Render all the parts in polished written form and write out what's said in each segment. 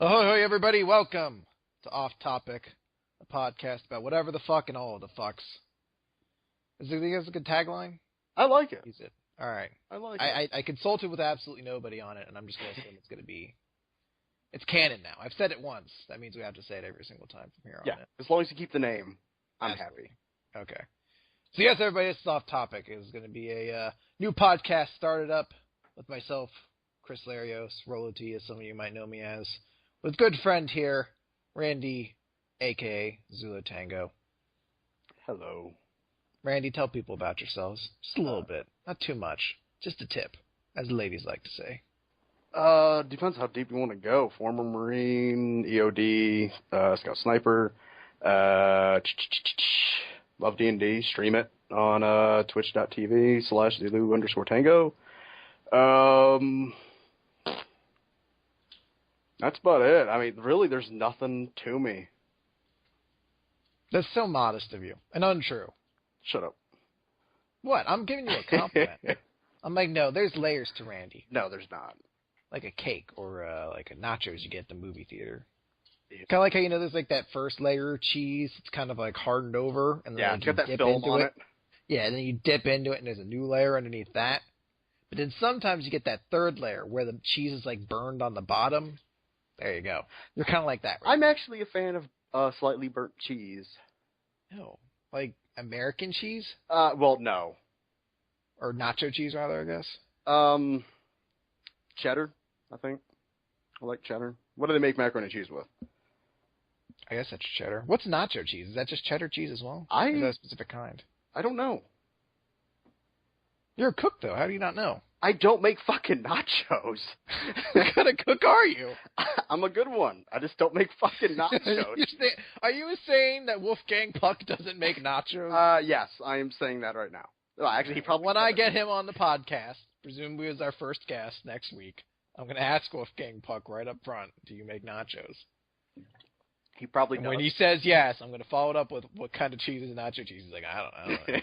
Ahoy, hoy, everybody. Welcome to Off Topic, a podcast about whatever the fuck and all of the fucks. Is it a good tagline? I like it. Use it. All right. I like it. I consulted with absolutely nobody on it, and I'm just going to assume it's going to be... It's canon now. I've said it once. That means we have to say it every single time from here on in. As long as you keep the name, I'm Absolutely. happy. Okay. So yes, everybody, this is Off Topic. It's going to be a new podcast started up with myself, Chris Larios, Rolo T, as some of you might know me as, with good friend here, Randy, a.k.a. Zulu Tango. Hello. Randy, tell people about yourselves. Just a little bit. Not too much. Just a tip, as the ladies like to say. Depends how deep you want to go. Former Marine, EOD, Scout Sniper, love D&D, stream it on twitch.tv/Zulu_Tango. That's about it. I mean, really, there's nothing to me. That's so modest of you, and untrue. Shut up. What? I'm giving you a compliment. I'm like, no, there's layers to Randy. No, there's not. Like a cake or like a nachos you get at the movie theater. Kind of like how, there's like that first layer of cheese. It's kind of like hardened over. And then yeah, like, it's got that film on it. Yeah, and then you dip into it and there's a new layer underneath that. But then sometimes you get that third layer where the cheese is like burned on the bottom. There you go. You're kind of like that. Right? I'm actually a fan of slightly burnt cheese. No. Like American cheese? Well, no. Or nacho cheese, rather, I guess. Cheddar, I think. I like cheddar. What do they make macaroni and cheese with? I guess that's cheddar. What's nacho cheese? Is that just cheddar cheese as well? Or is that a specific kind? I don't know. You're a cook, though. How do you not know? I don't make fucking nachos. What kind of cook are you? I'm a good one. I just don't make fucking nachos. Are you saying that Wolfgang Puck doesn't make nachos? Yes, I am saying that right now. Well, actually, he probably... When I get him on the podcast, presumably as our first guest next week, I'm going to ask Wolfgang Puck right up front, do you make nachos? He probably does. When he says yes, I'm going to follow it up with what kind of cheese is nacho cheese. He's like, I don't know.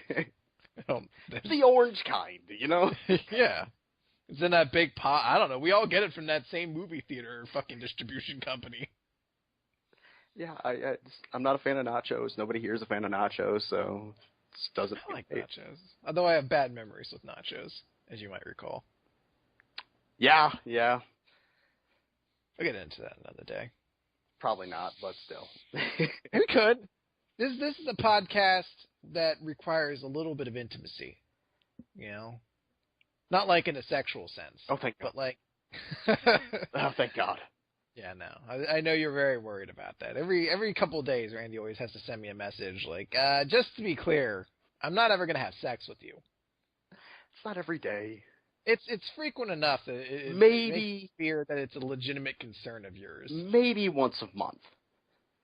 The orange kind, you know? Yeah. It's in that big pot. I don't know. We all get it from that same movie theater fucking distribution company. Yeah, I'm not a fan of nachos. Nobody here is a fan of nachos, so it just doesn't... I like nachos. Although I have bad memories with nachos, as you might recall. Yeah. I'll get into that another day. Probably not, but still. We could. This is a podcast that requires a little bit of intimacy, Not like in a sexual sense. Oh, thank God. But like... Oh, thank God. Yeah, no. I know you're very worried about that. Every couple of days, Randy always has to send me a message like, just to be clear, I'm not ever going to have sex with you. It's not every day. It's frequent enough that it maybe makes me fear that it's a legitimate concern of yours. Maybe once a month.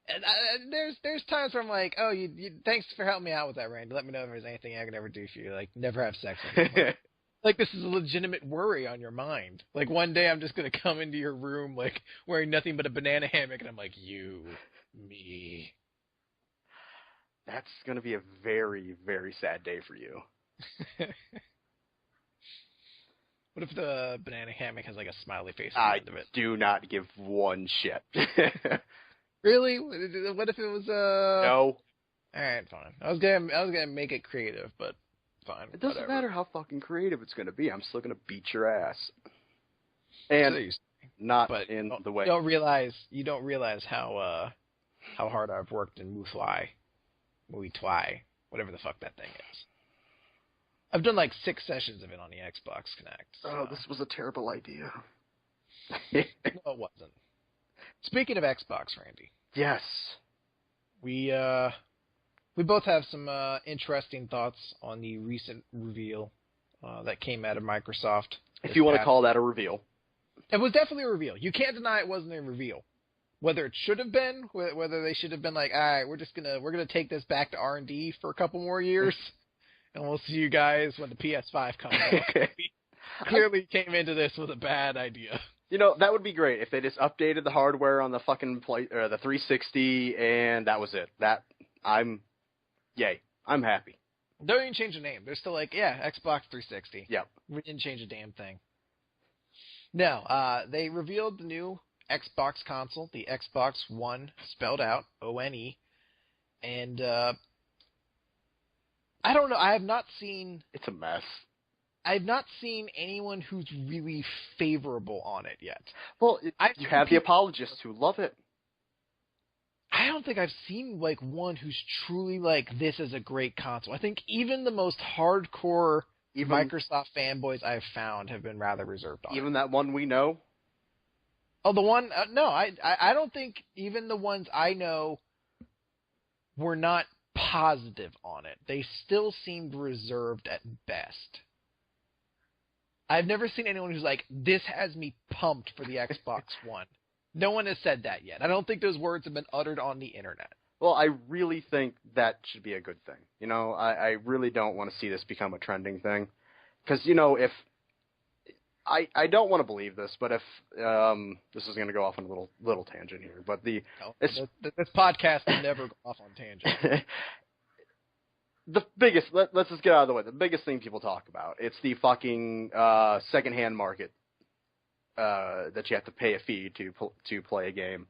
And there's times where I'm like, oh, you thanks for helping me out with that, Randy. Let me know if there's anything I can ever do for you. Like, never have sex with you. Like, this is a legitimate worry on your mind. Like, one day I'm just going to come into your room, like, wearing nothing but a banana hammock, and I'm like, you, me. That's going to be a very, very sad day for you. What if the banana hammock has, like, a smiley face at the end of it? I do not give one shit. Really? What if it was, No. Alright, fine. I was gonna make it creative, but fine. It doesn't whatever. matter how fucking creative it's gonna be. I'm still gonna beat your ass. And not but in the way. You don't realize how hard I've worked in Muay Thai, whatever the fuck that thing is. I've done like 6 sessions of it on the Xbox Connect. So. Oh, this was a terrible idea. No, it wasn't. Speaking of Xbox, Randy. Yes. We both have some interesting thoughts on the recent reveal that came out of Microsoft. If you want to call that a reveal. It was definitely a reveal. You can't deny it wasn't a reveal. Whether it should have been, whether they should have been like, all right, we're gonna take this back to R&D for a couple more years, and we'll see you guys when the PS5 comes out. Clearly came into this with a bad idea. That would be great if they just updated the hardware on the fucking the 360 and that was it. Yay. I'm happy. Don't even change the name. They're still like, yeah, Xbox 360. Yep. We didn't change a damn thing. No, they revealed the new Xbox console, the Xbox One, spelled out, O-N-E, and I don't know, I have not seen... It's a mess. I've not seen anyone who's really favorable on it yet. Well, you have the apologists who love it. I don't think I've seen, like, one who's truly like, this is a great console. I think even the most hardcore Microsoft fanboys I've found have been rather reserved on it. Even that one we know? Oh, the one... no, I don't think even the ones I know were not positive on it. They still seemed reserved at best. I've never seen anyone who's like, this has me pumped for the Xbox One. No one has said that yet. I don't think those words have been uttered on the internet. Well, I really think that should be a good thing. You know, I really don't want to see this become a trending thing. Because, you know, if... I don't want to believe this, but if... this is going to go off on a little tangent here, but this podcast will never go off on tangent. The biggest... Let's just get out of the way. The biggest thing people talk about, it's the fucking secondhand market that you have to pay a fee to play a game.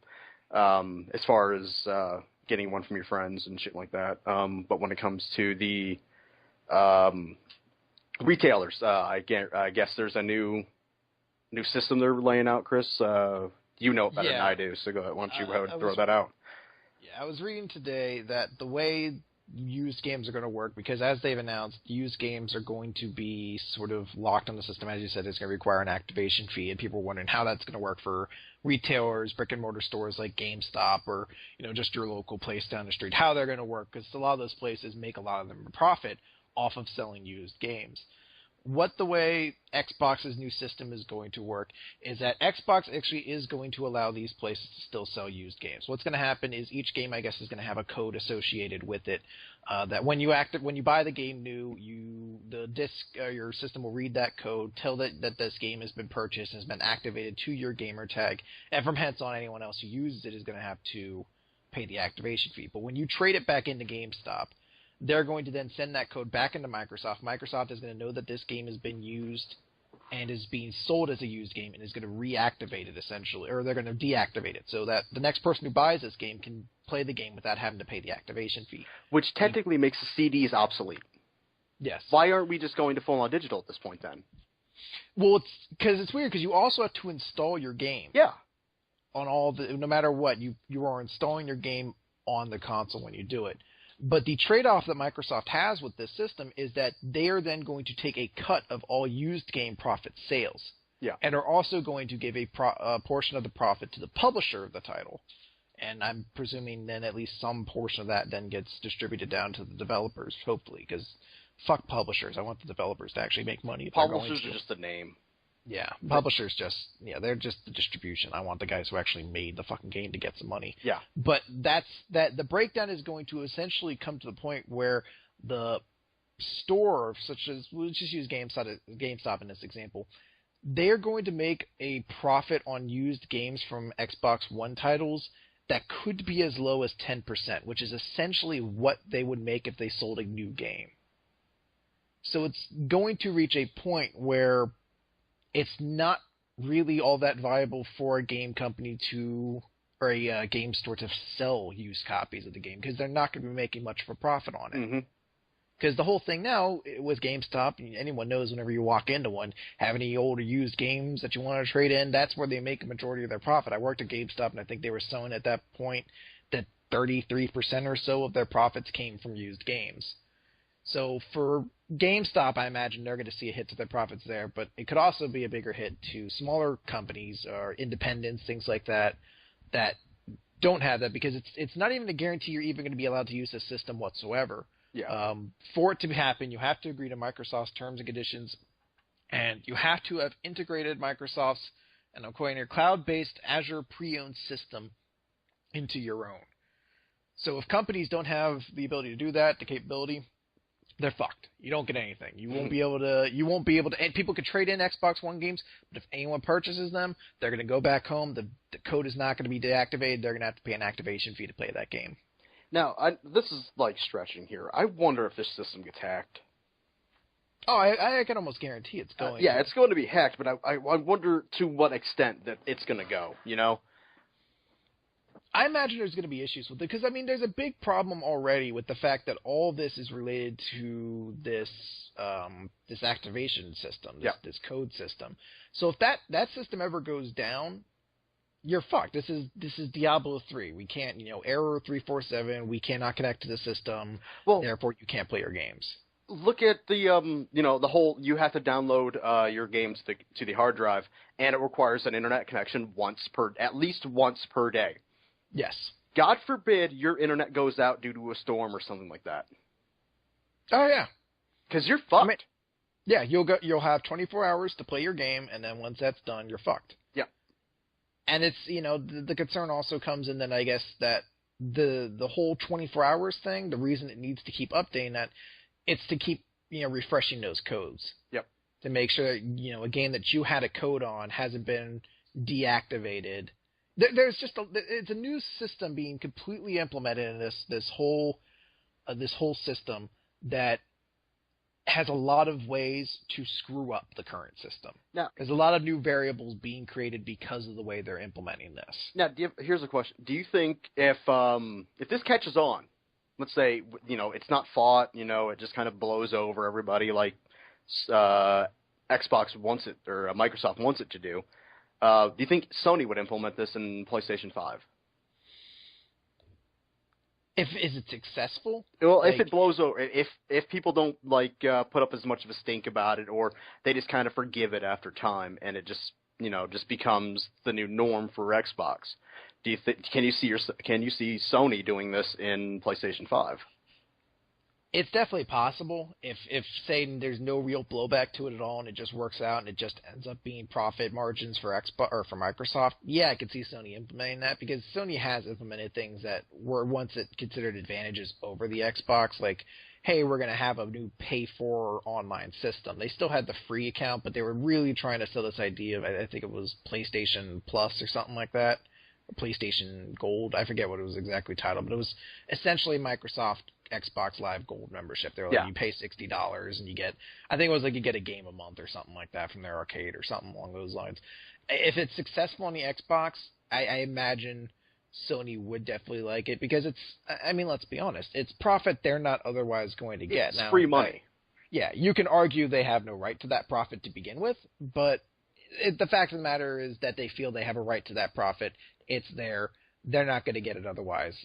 As far as getting one from your friends and shit like that. But when it comes to the retailers, I guess there's a new system they're laying out, Chris. You know it better than I do, so go ahead. Why don't you throw that out? Yeah, I was reading today that the way used games are going to work, because as they've announced, used games are going to be sort of locked on the system. As you said, it's going to require an activation fee, and people are wondering how that's going to work for retailers, brick-and-mortar stores like GameStop, or, you know, just your local place down the street, how they're going to work, because a lot of those places make a lot of them profit off of selling used games. What the way Xbox's new system is going to work is that Xbox actually is going to allow these places to still sell used games. What's going to happen is each game, I guess, is going to have a code associated with it. That when you buy the game new, the disc your system will read that code, tell that this game has been purchased and has been activated to your gamer tag, and from hence on, anyone else who uses it is going to have to pay the activation fee. But when you trade it back into GameStop, they're going to then send that code back into Microsoft. Microsoft is going to know that this game has been used and is being sold as a used game and is going to reactivate it, essentially, or they're going to deactivate it so that the next person who buys this game can play the game without having to pay the activation fee. Which technically makes the CDs obsolete. Yes. Why aren't we just going to full-on digital at this point then? Well, it's weird because you also have to install your game. Yeah. No matter what, you are installing your game on the console when you do it. But the trade-off that Microsoft has with this system is that they are then going to take a cut of all used game profit sales. Yeah. And are also going to give a portion of the profit to the publisher of the title. And I'm presuming then at least some portion of that then gets distributed down to the developers, hopefully, because fuck publishers. I want the developers to actually make money. Publishers are just a name. Yeah, publishers they're just the distribution. I want the guys who actually made the fucking game to get some money. Yeah. But the breakdown is going to essentially come to the point where the store, such as, we'll just use GameStop in this example, they're going to make a profit on used games from Xbox One titles that could be as low as 10%, which is essentially what they would make if they sold a new game. So it's going to reach a point where it's not really all that viable for a game company or a game store to sell used copies of the game, because they're not going to be making much of a profit on it. Because the whole thing now with GameStop, anyone knows whenever you walk into one, have any old or used games that you want to trade in, that's where they make a majority of their profit. I worked at GameStop, and I think they were selling at that point that 33% or so of their profits came from used games. So for GameStop, I imagine they're going to see a hit to their profits there, but it could also be a bigger hit to smaller companies or independents, things like that, that don't have that, because it's not even a guarantee you're even going to be allowed to use this system whatsoever. Yeah. For it to happen, you have to agree to Microsoft's terms and conditions, and you have to have integrated Microsoft's, and I'm quoting here, cloud-based Azure pre-owned system into your own. So if companies don't have the ability to do that, the capability, they're fucked. You don't get anything. You won't be able to, and people could trade in Xbox One games, but if anyone purchases them, they're going to go back home. The code is not going to be deactivated. They're going to have to pay an activation fee to play that game. Now, this is like stretching here. I wonder if this system gets hacked. Oh, I can almost guarantee it's going. Yeah, it's going to be hacked, but I wonder to what extent that it's going to go. You know. I imagine there's going to be issues with it because, I mean, there's a big problem already with the fact that all this is related to this this activation system, this code system. So if that system ever goes down, you're fucked. This is Diablo 3. We can't, error 347. We cannot connect to the system. Well, therefore, you can't play your games. Look at the the whole. You have to download your games to the hard drive, and it requires an internet connection at least once per day. Yes. God forbid your internet goes out due to a storm or something like that. Oh yeah. Because you're fucked. I mean, yeah, you'll have 24 hours to play your game, and then once that's done, you're fucked. Yeah. And it's the concern also comes in that I guess that the whole 24 hours thing, the reason it needs to keep updating that, it's to keep refreshing those codes. Yep. To make sure that a game that you had a code on hasn't been deactivated. There's just it's a new system being completely implemented in this whole system that has a lot of ways to screw up the current system. Now, there's a lot of new variables being created because of the way they're implementing this. Now, here's a question: do you think if this catches on, let's say it's not fought, it just kind of blows over everybody like Xbox wants it or Microsoft wants it to do? Do you think Sony would implement this in PlayStation 5? Is it successful? Well, if it blows over, if people don't put up as much of a stink about it, or they just kind of forgive it after time, and it just becomes the new norm for Xbox, do you can you see Sony doing this in PlayStation 5? It's definitely possible if say there's no real blowback to it at all and it just works out and it just ends up being profit margins for Xbox or for Microsoft. Yeah, I could see Sony implementing that because Sony has implemented things that were once it considered advantages over the Xbox, like, hey, we're going to have a new pay-for online system. They still had the free account, but they were really trying to sell this idea of, I think it was PlayStation Plus or something like that, or PlayStation Gold. I forget what it was exactly titled, but it was essentially Microsoft Xbox Live Gold membership. They're like, you pay $60 and you get, I think it was like you get a game a month or something like that from their arcade or something along those lines. If it's successful on the Xbox, I imagine Sony would definitely like it because it's, I mean, let's be honest, it's profit they're not otherwise going to get. It's now, free money. Yeah, you can argue they have no right to that profit to begin with, but the fact of the matter is that they feel they have a right to that profit. It's there. They're not going to get it otherwise.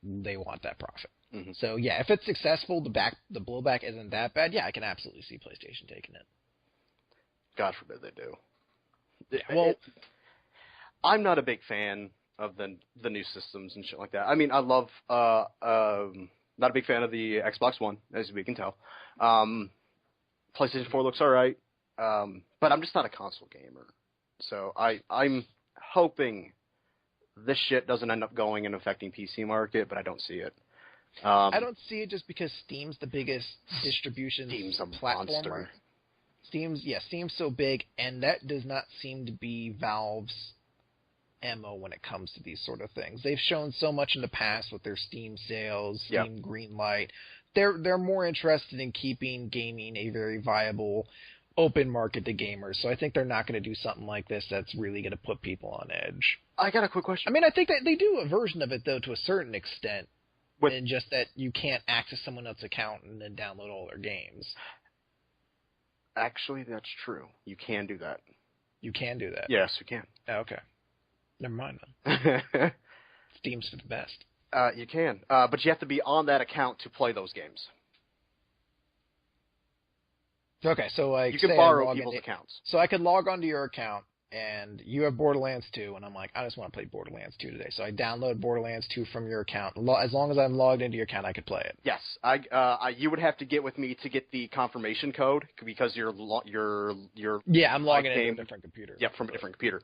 They want that profit. Mm-hmm. So, yeah, if it's successful, the blowback isn't that bad. Yeah, I can absolutely see PlayStation taking it. God forbid they do. Yeah, well, I'm not a big fan of the new systems and shit like that. I mean, I love not a big fan of the Xbox One, as we can tell. PlayStation 4 looks all right, but I'm just not a console gamer. So I'm hoping this shit doesn't end up going and affecting PC market, but I don't see it. I don't see it just because Steam's the biggest distribution platform. Monster. Steam's so big, and that does not seem to be Valve's MO when it comes to these sort of things. They've shown so much in the past with their Steam sales, Steam Greenlight. They're more interested in keeping gaming a very viable, open market to gamers. So I think they're not going to do something like this that's really going to put people on edge. I got a quick question. I mean, I think that they do a version of it, though, to a certain extent. And just that you can't access someone else's account and then download all their games. Actually, that's true. You can do that. You can do that? Yes, you can. Oh, okay. Never mind, then. Steam's for the best. You can. But you have to be on that account to play those games. Okay, so like, you can borrow people's accounts. So I could log onto your account, and you have Borderlands 2, and I'm like, I just want to play Borderlands 2 today. So I download Borderlands 2 from your account. As long as I'm logged into your account, I could play it. Yes, you would have to get with me to get the confirmation code because you're yeah, I'm logging into a different computer. Yeah, from a different computer.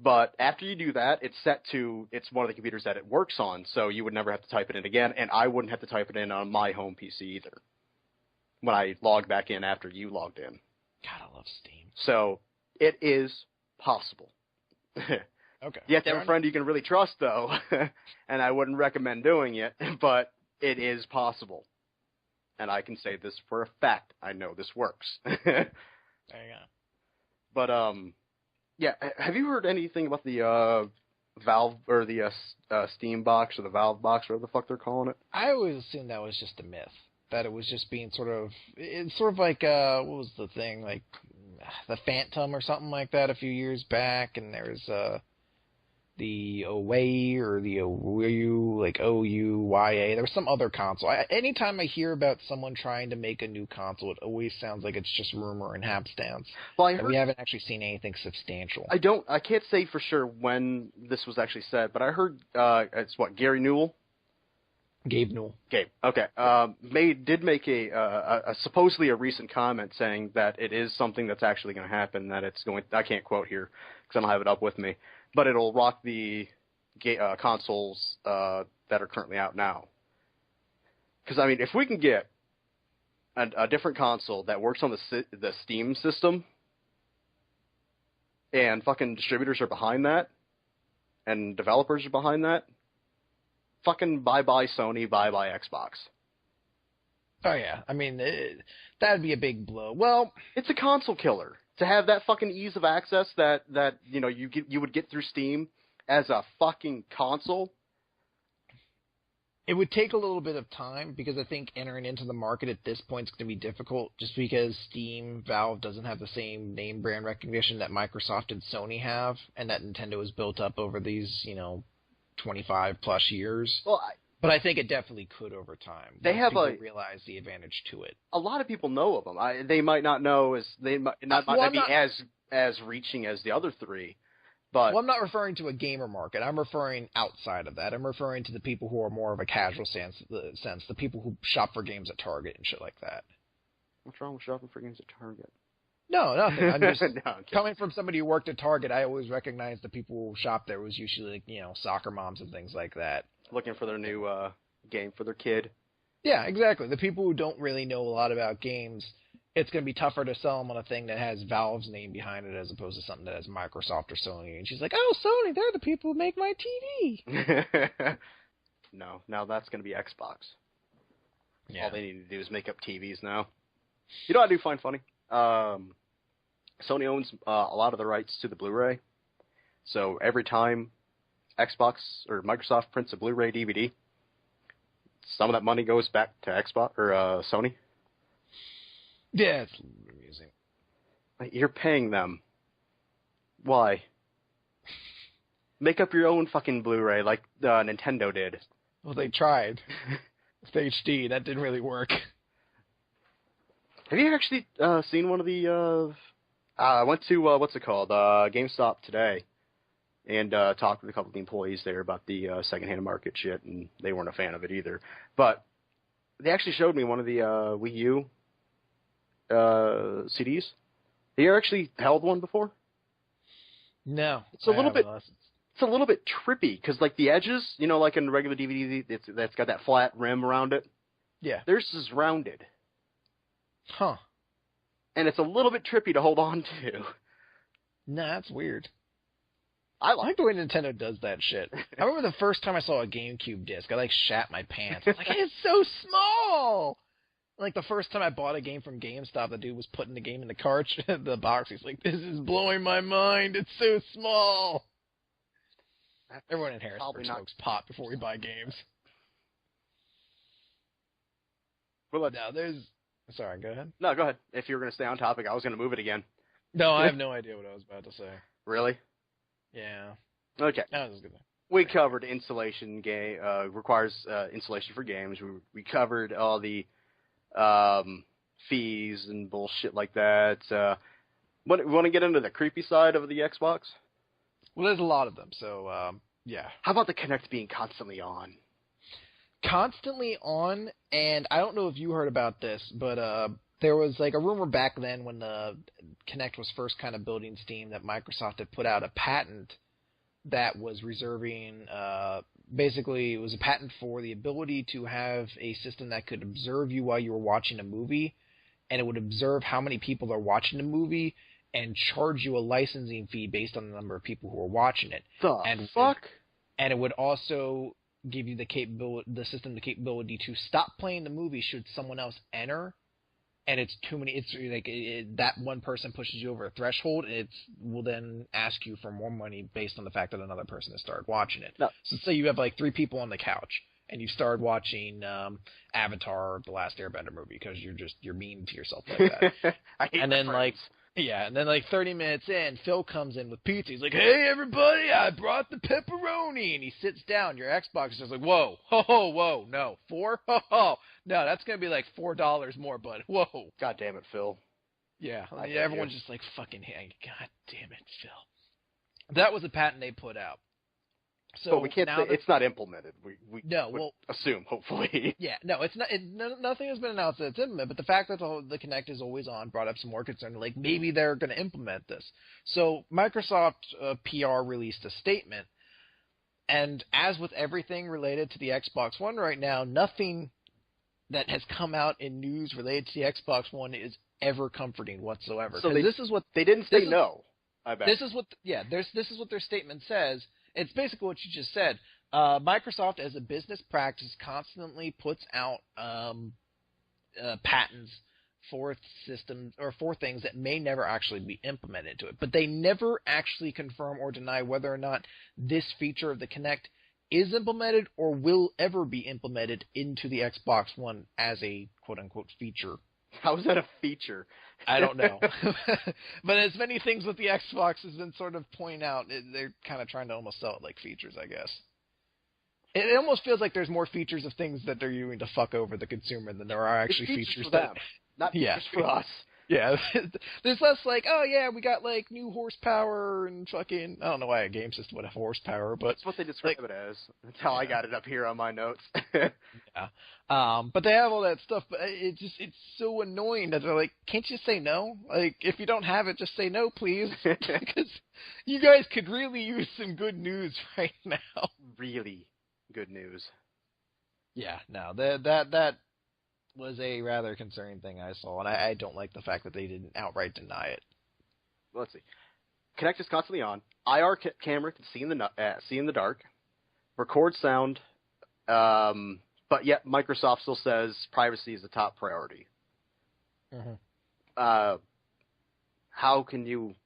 But after you do that, it's one of the computers that it works on, so you would never have to type it in again, and I wouldn't have to type it in on my home PC either when I log back in after you logged in. God, I love Steam. So it is possible. Okay. You have to have a friend you can really trust, though, and I wouldn't recommend doing it, but it is possible. and I can say this for a fact. I know this works. There you go. But yeah. Have you heard anything about the Valve or the Steam box or the Valve box, whatever the fuck they're calling it? I always assumed that was just a myth. That it was just being it's sort of like, what was the thing, like the Phantom or something like that a few years back, and there's the Ouya or the Ouya, like Ouya. There was some other console. Anytime I hear about someone trying to make a new console, it always sounds like it's just rumor and hapstance. Well, we haven't actually seen anything substantial. I can't say for sure when this was actually said, but I heard it's Gary Newell. Gabe Newell. Gabe. Okay. Did make a supposedly a recent comment saying that it is something that's actually going to happen. That it's going. I can't quote here because I don't have it up with me, but it'll rock the consoles that are currently out now. Because I mean, if we can get a different console that works on the Steam system, and fucking distributors are behind that, and developers are behind that. Fucking bye-bye Sony, bye-bye Xbox. Oh, yeah. I mean, that'd be a big blow. Well, it's a console killer. To have that fucking ease of access that you know you would get through Steam as a fucking console. It would take a little bit of time because I think entering into the market at this point is going to be difficult just because Steam, Valve doesn't have the same name brand recognition that Microsoft and Sony have, and that Nintendo has built up over these, 25 plus years. Well, but I think it definitely could over time. They have realize the advantage to it. A lot of people know of them. They might not know they might not be as reaching as the other three. But well, I'm not referring to a gamer market. I'm referring outside of that. I'm referring to the people who are more of a casual sense, the people who shop for games at Target and shit like that. What's wrong with shopping for games at Target? No, nothing. I'm just no, coming from somebody who worked at Target. I always recognized the people who shop there was usually soccer moms and things like that, looking for their new game for their kid. Yeah, exactly. The people who don't really know a lot about games, it's going to be tougher to sell them on a thing that has Valve's name behind it as opposed to something that has Microsoft or Sony. And she's like, "Oh, Sony, they're the people who make my TV." No, now that's going to be Xbox. Yeah. All they need to do is make up TVs now. You know what I do find funny? Sony owns a lot of the rights to the Blu-ray. So every time Xbox or Microsoft prints a Blu-ray DVD, some of that money goes back to Xbox or Sony. Yeah, it's amusing. You're paying them. Why? Make up your own fucking Blu-ray like Nintendo did. Well, they tried. With HD, that didn't really work. Have you actually seen one of the... I went to, what's it called, GameStop today, and talked with a couple of the employees there about the secondhand market shit, and they weren't a fan of it either. But they actually showed me one of the Wii U CDs. Have you actually held one before? No. It's a little bit... It's a little bit trippy, because, like, the edges, like in regular DVD, that's got that flat rim around it. Yeah. Theirs is rounded. Huh. And it's a little bit trippy to hold on to. Nah, that's weird. I like the way Nintendo does that shit. I remember the first time I saw a GameCube disc, I, shat my pants. I was like, it's so small! Like, the first time I bought a game from GameStop, the dude was putting the game in the box. He's like, this is blowing my mind. It's so small. Everyone in Harrisburg smokes pot before we buy games. Well, now there's... Sorry, go ahead. No, go ahead. If you were going to stay on topic, I was going to move it again. No, I have no idea what I was about to say. Really? Yeah. Okay. That was good. We covered installation requires installation for games. We covered all the fees and bullshit like that. Want to get into the creepy side of the Xbox? Well, there's a lot of them, so yeah. How about the Kinect being constantly on? Constantly on, and I don't know if you heard about this, but there was a rumor back then when the Kinect was first kind of building steam that Microsoft had put out a patent that was reserving, basically it was a patent for the ability to have a system that could observe you while you were watching a movie, and it would observe how many people are watching the movie and charge you a licensing fee based on the number of people who are watching it. Fuck? And it would also give you the system the capability to stop playing the movie should someone else enter, and it's too many. It's like that one person pushes you over a threshold, and it will then ask you for more money based on the fact that another person has started watching it. No. So say you have like 3 people on the couch, and you started watching Avatar: The Last Airbender movie because you're mean to yourself like that. I hate and then friends. and then 30 minutes in, Phil comes in with pizza. He's like, "Hey everybody, I brought the pepperoni," and he sits down. Your Xbox is just like, "Whoa, ho, whoa, no, 4, ho, no, that's gonna be like $4 more, bud. Whoa." God damn it, Phil. Yeah, everyone's just like, "Fucking, God damn it, Phil." That was a patent they put out. So but we can't say it's not implemented. We assume, hopefully. Yeah, no, it's not. Nothing has been announced that it's implemented. But the fact that the Kinect is always on brought up some more concern. Like maybe they're going to implement this. So Microsoft PR released a statement, and as with everything related to the Xbox One right now, nothing that has come out in news related to the Xbox One is ever comforting whatsoever. So this is what they didn't say no. I bet this is what this is what their statement says. It's basically what you just said. Microsoft, as a business practice, constantly puts out patents for systems or for things that may never actually be implemented into it. But they never actually confirm or deny whether or not this feature of the Kinect is implemented or will ever be implemented into the Xbox One as a quote-unquote feature. How is that a feature? I don't know. But as many things with the Xbox has been sort of pointing out, they're kind of trying to almost sell it like features, I guess. It almost feels like there's more features of things that they're using to fuck over the consumer than there are actually features for that... them, not features for us. Yeah, there's less like, oh yeah, we got like new horsepower and fucking, I don't know why a game system would have horsepower, but... That's what they describe it as. That's how I got it up here on my notes. Yeah. But they have all that stuff, but it's so annoying that they're like, can't you say no? Like, if you don't have it, just say no, please. Because you guys could really use some good news right now. Really good news. Yeah, no, that was a rather concerning thing I saw, and I don't like the fact that they didn't outright deny it. Let's see. Kinect is constantly on. IR camera can see in the dark. Record sound. But yet Microsoft still says privacy is the top priority. Mm-hmm. How can you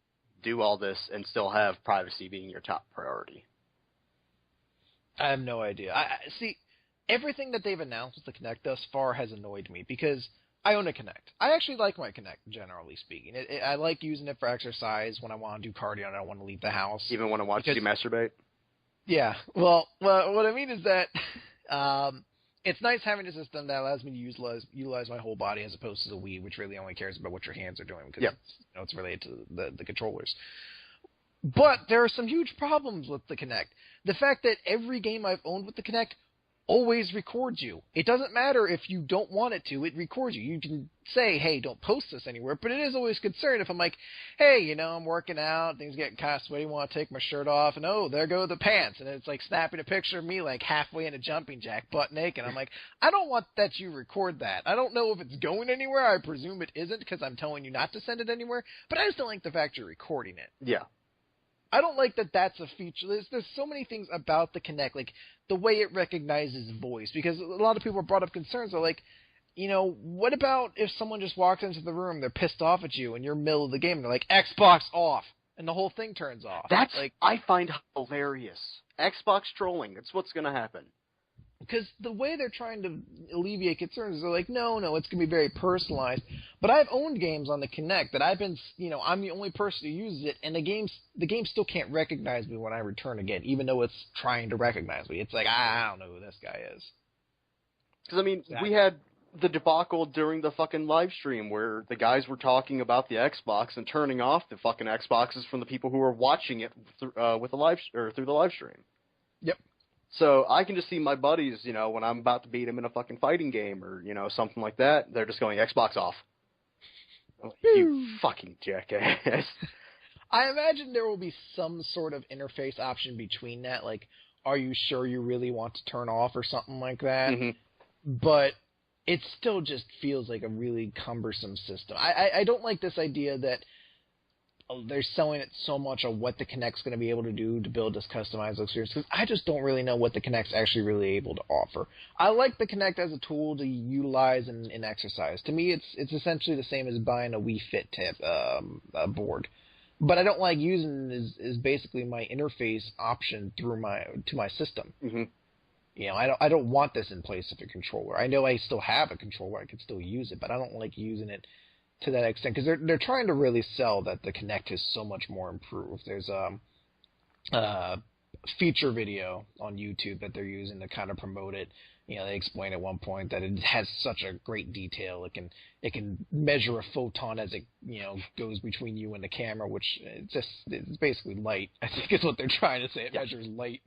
do all this and still have privacy being your top priority? I have no idea. I see. Everything that they've announced with the Kinect thus far has annoyed me because I own a Kinect. I actually like my Kinect, generally speaking. I like using it for exercise when I want to do cardio and I don't want to leave the house. Even when I want you masturbate? Yeah. Well, what I mean is that it's nice having a system that allows me to utilize my whole body as opposed to the Wii, which really only cares about what your hands are doing because it's related to the controllers. But there are some huge problems with the Kinect. The fact that every game I've owned with the Kinect always records you. It doesn't matter if you don't want it to, it records you. You can say, hey, don't post this anywhere, but it is always concerned if I'm like, hey, I'm working out, things getting kind of sweaty, want to take my shirt off, and oh, there go the pants, and it's like snapping a picture of me like halfway in a jumping jack, butt naked. I'm like, I don't want that you record that. I don't know if it's going anywhere. I presume it isn't because I'm telling you not to send it anywhere, but I just don't like the fact you're recording it. Yeah. I don't like that that's a feature. There's so many things about the Kinect, like the way it recognizes voice, because a lot of people have brought up concerns. They're like, what about if someone just walks into the room, they're pissed off at you, and you're middle of the game, and they're like, Xbox off, and the whole thing turns off. That's, like, I find hilarious. Xbox trolling, that's what's going to happen. Because the way they're trying to alleviate concerns is they're like, no, it's going to be very personalized. But I've owned games on the Kinect that I've been, I'm the only person who uses it, and the game still can't recognize me when I return again, even though it's trying to recognize me. It's like, I don't know who this guy is. Because, we had the debacle during the fucking live stream where the guys were talking about the Xbox and turning off the fucking Xboxes from the people who were watching it through the live stream. Yep. So I can just see my buddies, when I'm about to beat them in a fucking fighting game or, something like that, they're just going, Xbox off. Oh, you fucking jackass. I imagine there will be some sort of interface option between that, like, are you sure you really want to turn off or something like that? Mm-hmm. But it still just feels like a really cumbersome system. I don't like this idea that they're selling it so much on what the Kinect's going to be able to do to build this customized experience, because I just don't really know what the Kinect's actually really able to offer. I like the Kinect as a tool to utilize in exercise. To me, it's essentially the same as buying a Wii Fit board. But I don't like using it as basically my interface option to my system. Mm-hmm. You know, I don't want this in place of a controller. I know I still have a controller, I can still use it, but I don't like using it to that extent, because they're trying to really sell that the Kinect is so much more improved. There's a feature video on YouTube that they're using to kind of promote it. You know, they explain at one point that it has such a great detail. It can measure a photon as it, you know, goes between you and the camera, which it's basically light, I think is what they're trying to say. It measures light.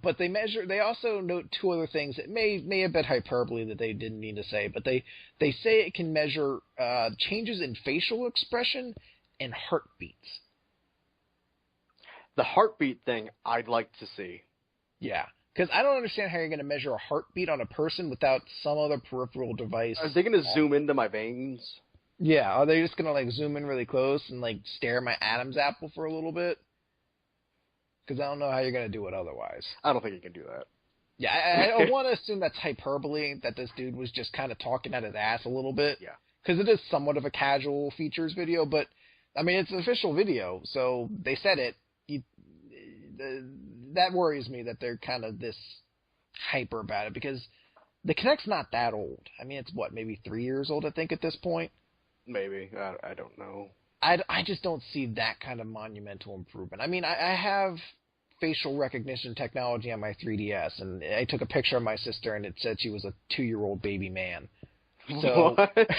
But they also note two other things that may have been hyperbole that they didn't need to say, but they say it can measure changes in facial expression and heartbeats. The heartbeat thing I'd like to see. Yeah, because I don't understand how you're going to measure a heartbeat on a person without some other peripheral device. Are they going to zoom into my veins? Yeah, are they just going to like zoom in really close and like stare at my Adam's apple for a little bit? Because I don't know how you're going to do it otherwise. I don't think you can do that. Yeah, I want to assume that's hyperbole, that this dude was just kind of talking at his ass a little bit. Yeah. Because it is somewhat of a casual features video, but, I mean, it's an official video, so they said it. That worries me that they're kind of this hyper about it, because the Kinect's not that old. I mean, it's, what, maybe 3 years old, I think, at this point? Maybe. I don't know. I just don't see that kind of monumental improvement. I mean, I have facial recognition technology on my 3DS, and I took a picture of my sister, and it said she was a 2-year-old baby man. So, what?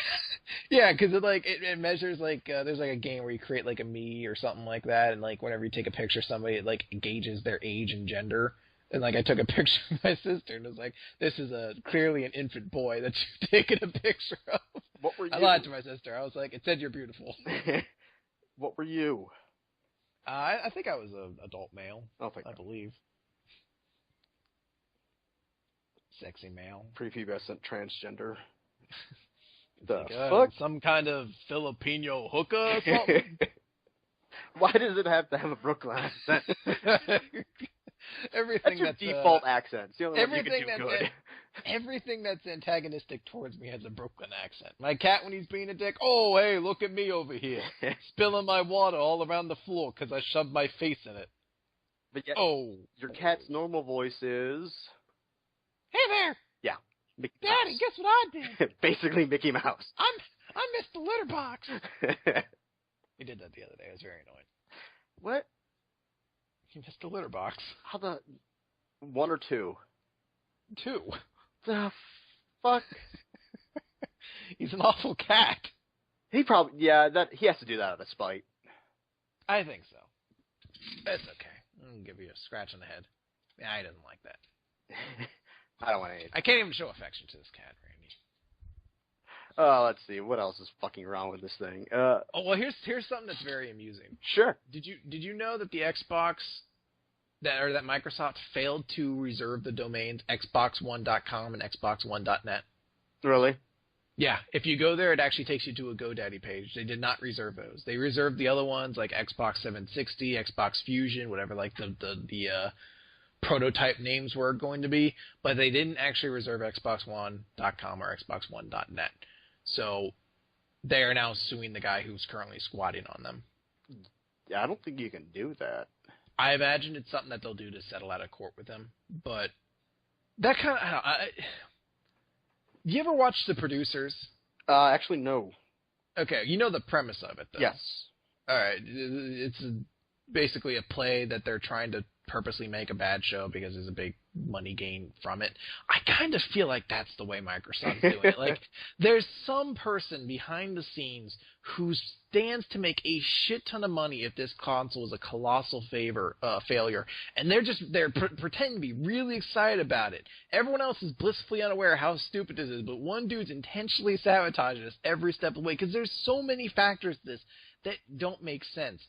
Yeah, because it measures, like, there's like a game where you create like a me or something like that, and like whenever you take a picture of somebody, it like gauges their age and gender. And like I took a picture of my sister, and it was like, this is clearly an infant boy that you've taken a picture of. What were you? I lied to my sister. I was like, it said you're beautiful. What were you? I think I was an adult male. I believe. Sexy male. Prepubescent transgender. The like, fuck? Some kind of Filipino hooker or something? Why does it have to have a Brooklyn accent? Everything that's your default accent. It's the only one you everything can do that's good. Everything that's antagonistic towards me has a Brooklyn accent. My cat, when he's being a dick, oh, hey, look at me over here. Spilling my water all around the floor because I shoved my face in it. But yet, oh. Your cat's normal voice is... Hey there! Yeah. Mickey Daddy, Mouse. guess what I did? Basically Mickey Mouse. I'm Mr. Litterbox. He did that the other day. I was very annoyed. What? He missed the litter box. How the... 1 or 2? 2. The fuck? He's an awful cat. He probably... Yeah, he has to do that out of spite. I think so. That's okay. I'll give you a scratch on the head. Yeah, he doesn't like that. I don't want any... I can't even show affection to this cat, Randy. Let's see. What else is fucking wrong with this thing? Oh, well, here's something that's very amusing. Sure. Did you know that the Xbox that Microsoft failed to reserve the domains xbox1.com and xbox1.net? Really? Yeah. If you go there, it actually takes you to a GoDaddy page. They did not reserve those. They reserved the other ones like Xbox 760, Xbox Fusion, whatever like the prototype names were going to be, but they didn't actually reserve xbox1.com or xbox1.net. So they are now suing the guy who's currently squatting on them. Yeah, I don't think you can do that. I imagine it's something that they'll do to settle out of court with him. But that kind of... you ever watch The Producers? Actually, no. Okay, you know the premise of it, though. Yes. All right. It's basically a play that they're trying to purposely make a bad show because there's a big money gain from it. I kind of feel like that's the way Microsoft's doing it. Like, there's some person behind the scenes who stands to make a shit ton of money if this console is a colossal failure, and they're pretending to be really excited about it. Everyone else is blissfully unaware how stupid this is, but one dude's intentionally sabotaging us every step of the way because there's so many factors to this that don't make sense.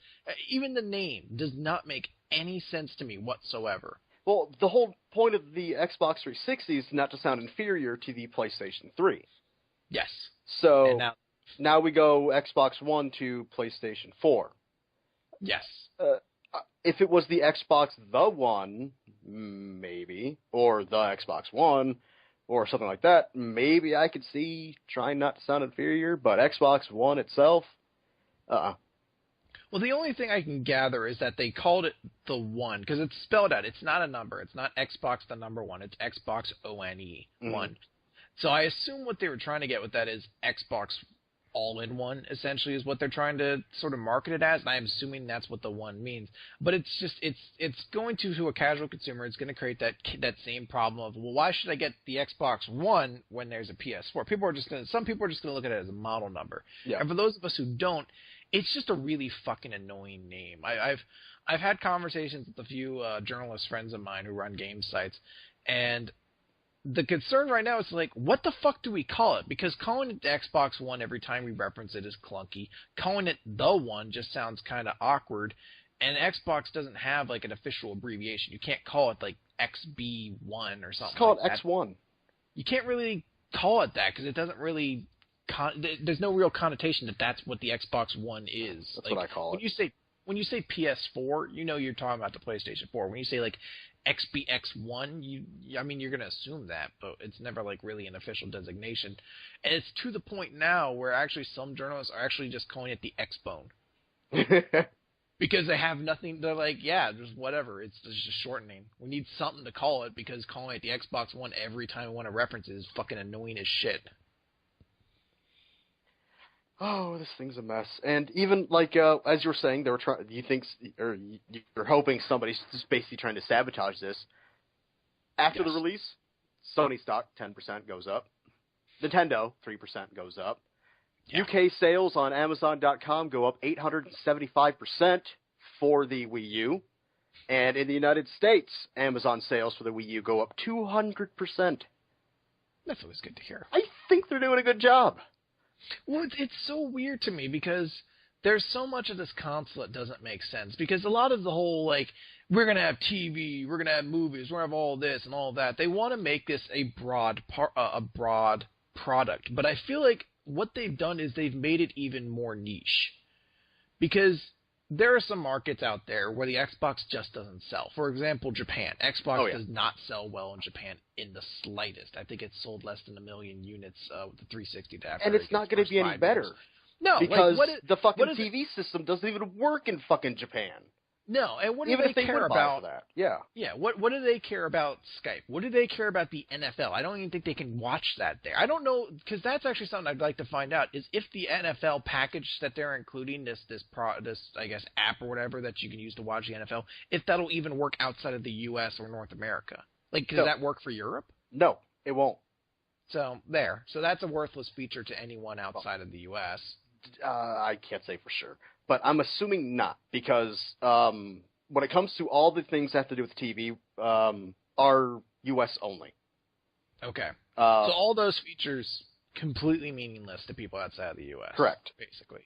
Even the name does not make any sense to me whatsoever. Well, the whole point of the Xbox 360 is not to sound inferior to the PlayStation 3. Yes. So And now we go Xbox One to PlayStation 4. Yes. If it was the Xbox the One, maybe, or the Xbox One, or something like that, maybe I could see trying not to sound inferior, but Xbox One itself, Well, the only thing I can gather is that they called it the One, because it's spelled out. It's not a number. It's not Xbox the number one. It's Xbox ONE, one. So I assume what they were trying to get with that is Xbox all-in-one, essentially, is what they're trying to sort of market it as, and I'm assuming that's what the One means. But it's just, it's going to a casual consumer, it's going to create that same problem of, well, why should I get the Xbox One when there's a PS4? Some people are just going to look at it as a model number. Yeah. And for those of us who don't, it's just a really fucking annoying name. I've had conversations with a few journalist friends of mine who run game sites, and the concern right now is like, what the fuck do we call it? Because calling it the Xbox One every time we reference it is clunky. Calling it the One just sounds kind of awkward. And Xbox doesn't have like an official abbreviation. You can't call it like XB1 or something. Let's call like it X1. You can't really call it that because it doesn't really. There's no real connotation that that's what the Xbox One is. That's like, what I call it. When you say PS4, you know you're talking about the PlayStation 4. When you say like XBX1, you're going to assume that, but it's never like really an official designation. And it's to the point now where actually some journalists are actually just calling it the XBone. Because they have nothing, they're like, yeah, just whatever, it's just a shortening. We need something to call it because calling it the Xbox One every time we want to reference it is fucking annoying as shit. Oh, this thing's a mess. And even like as you were saying, they were trying. You're hoping somebody's just basically trying to sabotage this. After the release, Sony stock 10% goes up. Nintendo 3% goes up. Yeah. UK sales on Amazon.com go up 875% for the Wii U, and in the United States, Amazon sales for the Wii U go up 200%. That's always good to hear. I think they're doing a good job. Well, it's so weird to me because there's so much of this console that doesn't make sense. Because a lot of the whole, like, we're going to have TV, we're going to have movies, we're going to have all this and all that. They want to make this a broad product. But I feel like what they've done is they've made it even more niche. Because there are some markets out there where the Xbox just doesn't sell. For example, Japan. Xbox does not sell well in Japan in the slightest. I think it's sold less than 1 million units with the 360 adapter. And it's not going to be any better. No, because like, the fucking TV system doesn't even work in fucking Japan. No, and what do even they if they care would about? Buy for that. Yeah. Yeah, what do they care about Skype? What do they care about the NFL? I don't even think they can watch that there. I don't know, because that's actually something I'd like to find out, is if the NFL package that they're including, this I guess, app or whatever that you can use to watch the NFL, if that'll even work outside of the U.S. or North America. Like, does that work for Europe? No, it won't. So, there. So that's a worthless feature to anyone outside of the U.S. I can't say for sure. But I'm assuming not, because when it comes to all the things that have to do with TV, are U.S. only. Okay. So all those features completely meaningless to people outside of the U.S. Correct. Basically.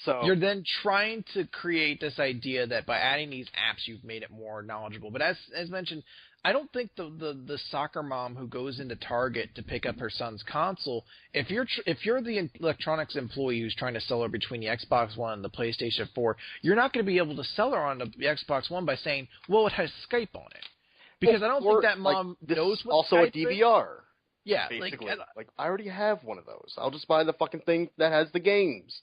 So you're then trying to create this idea that by adding these apps, you've made it more knowledgeable. But as mentioned, I don't think the soccer mom who goes into Target to pick up her son's console, if you're the electronics employee who's trying to sell her between the Xbox One and the PlayStation 4, you're not going to be able to sell her on the Xbox One by saying, well, it has Skype on it. Because I don't think that mom knows what also Skype a DVR. Is. Yeah. Basically. Like, I already have one of those. I'll just buy the fucking thing that has the games,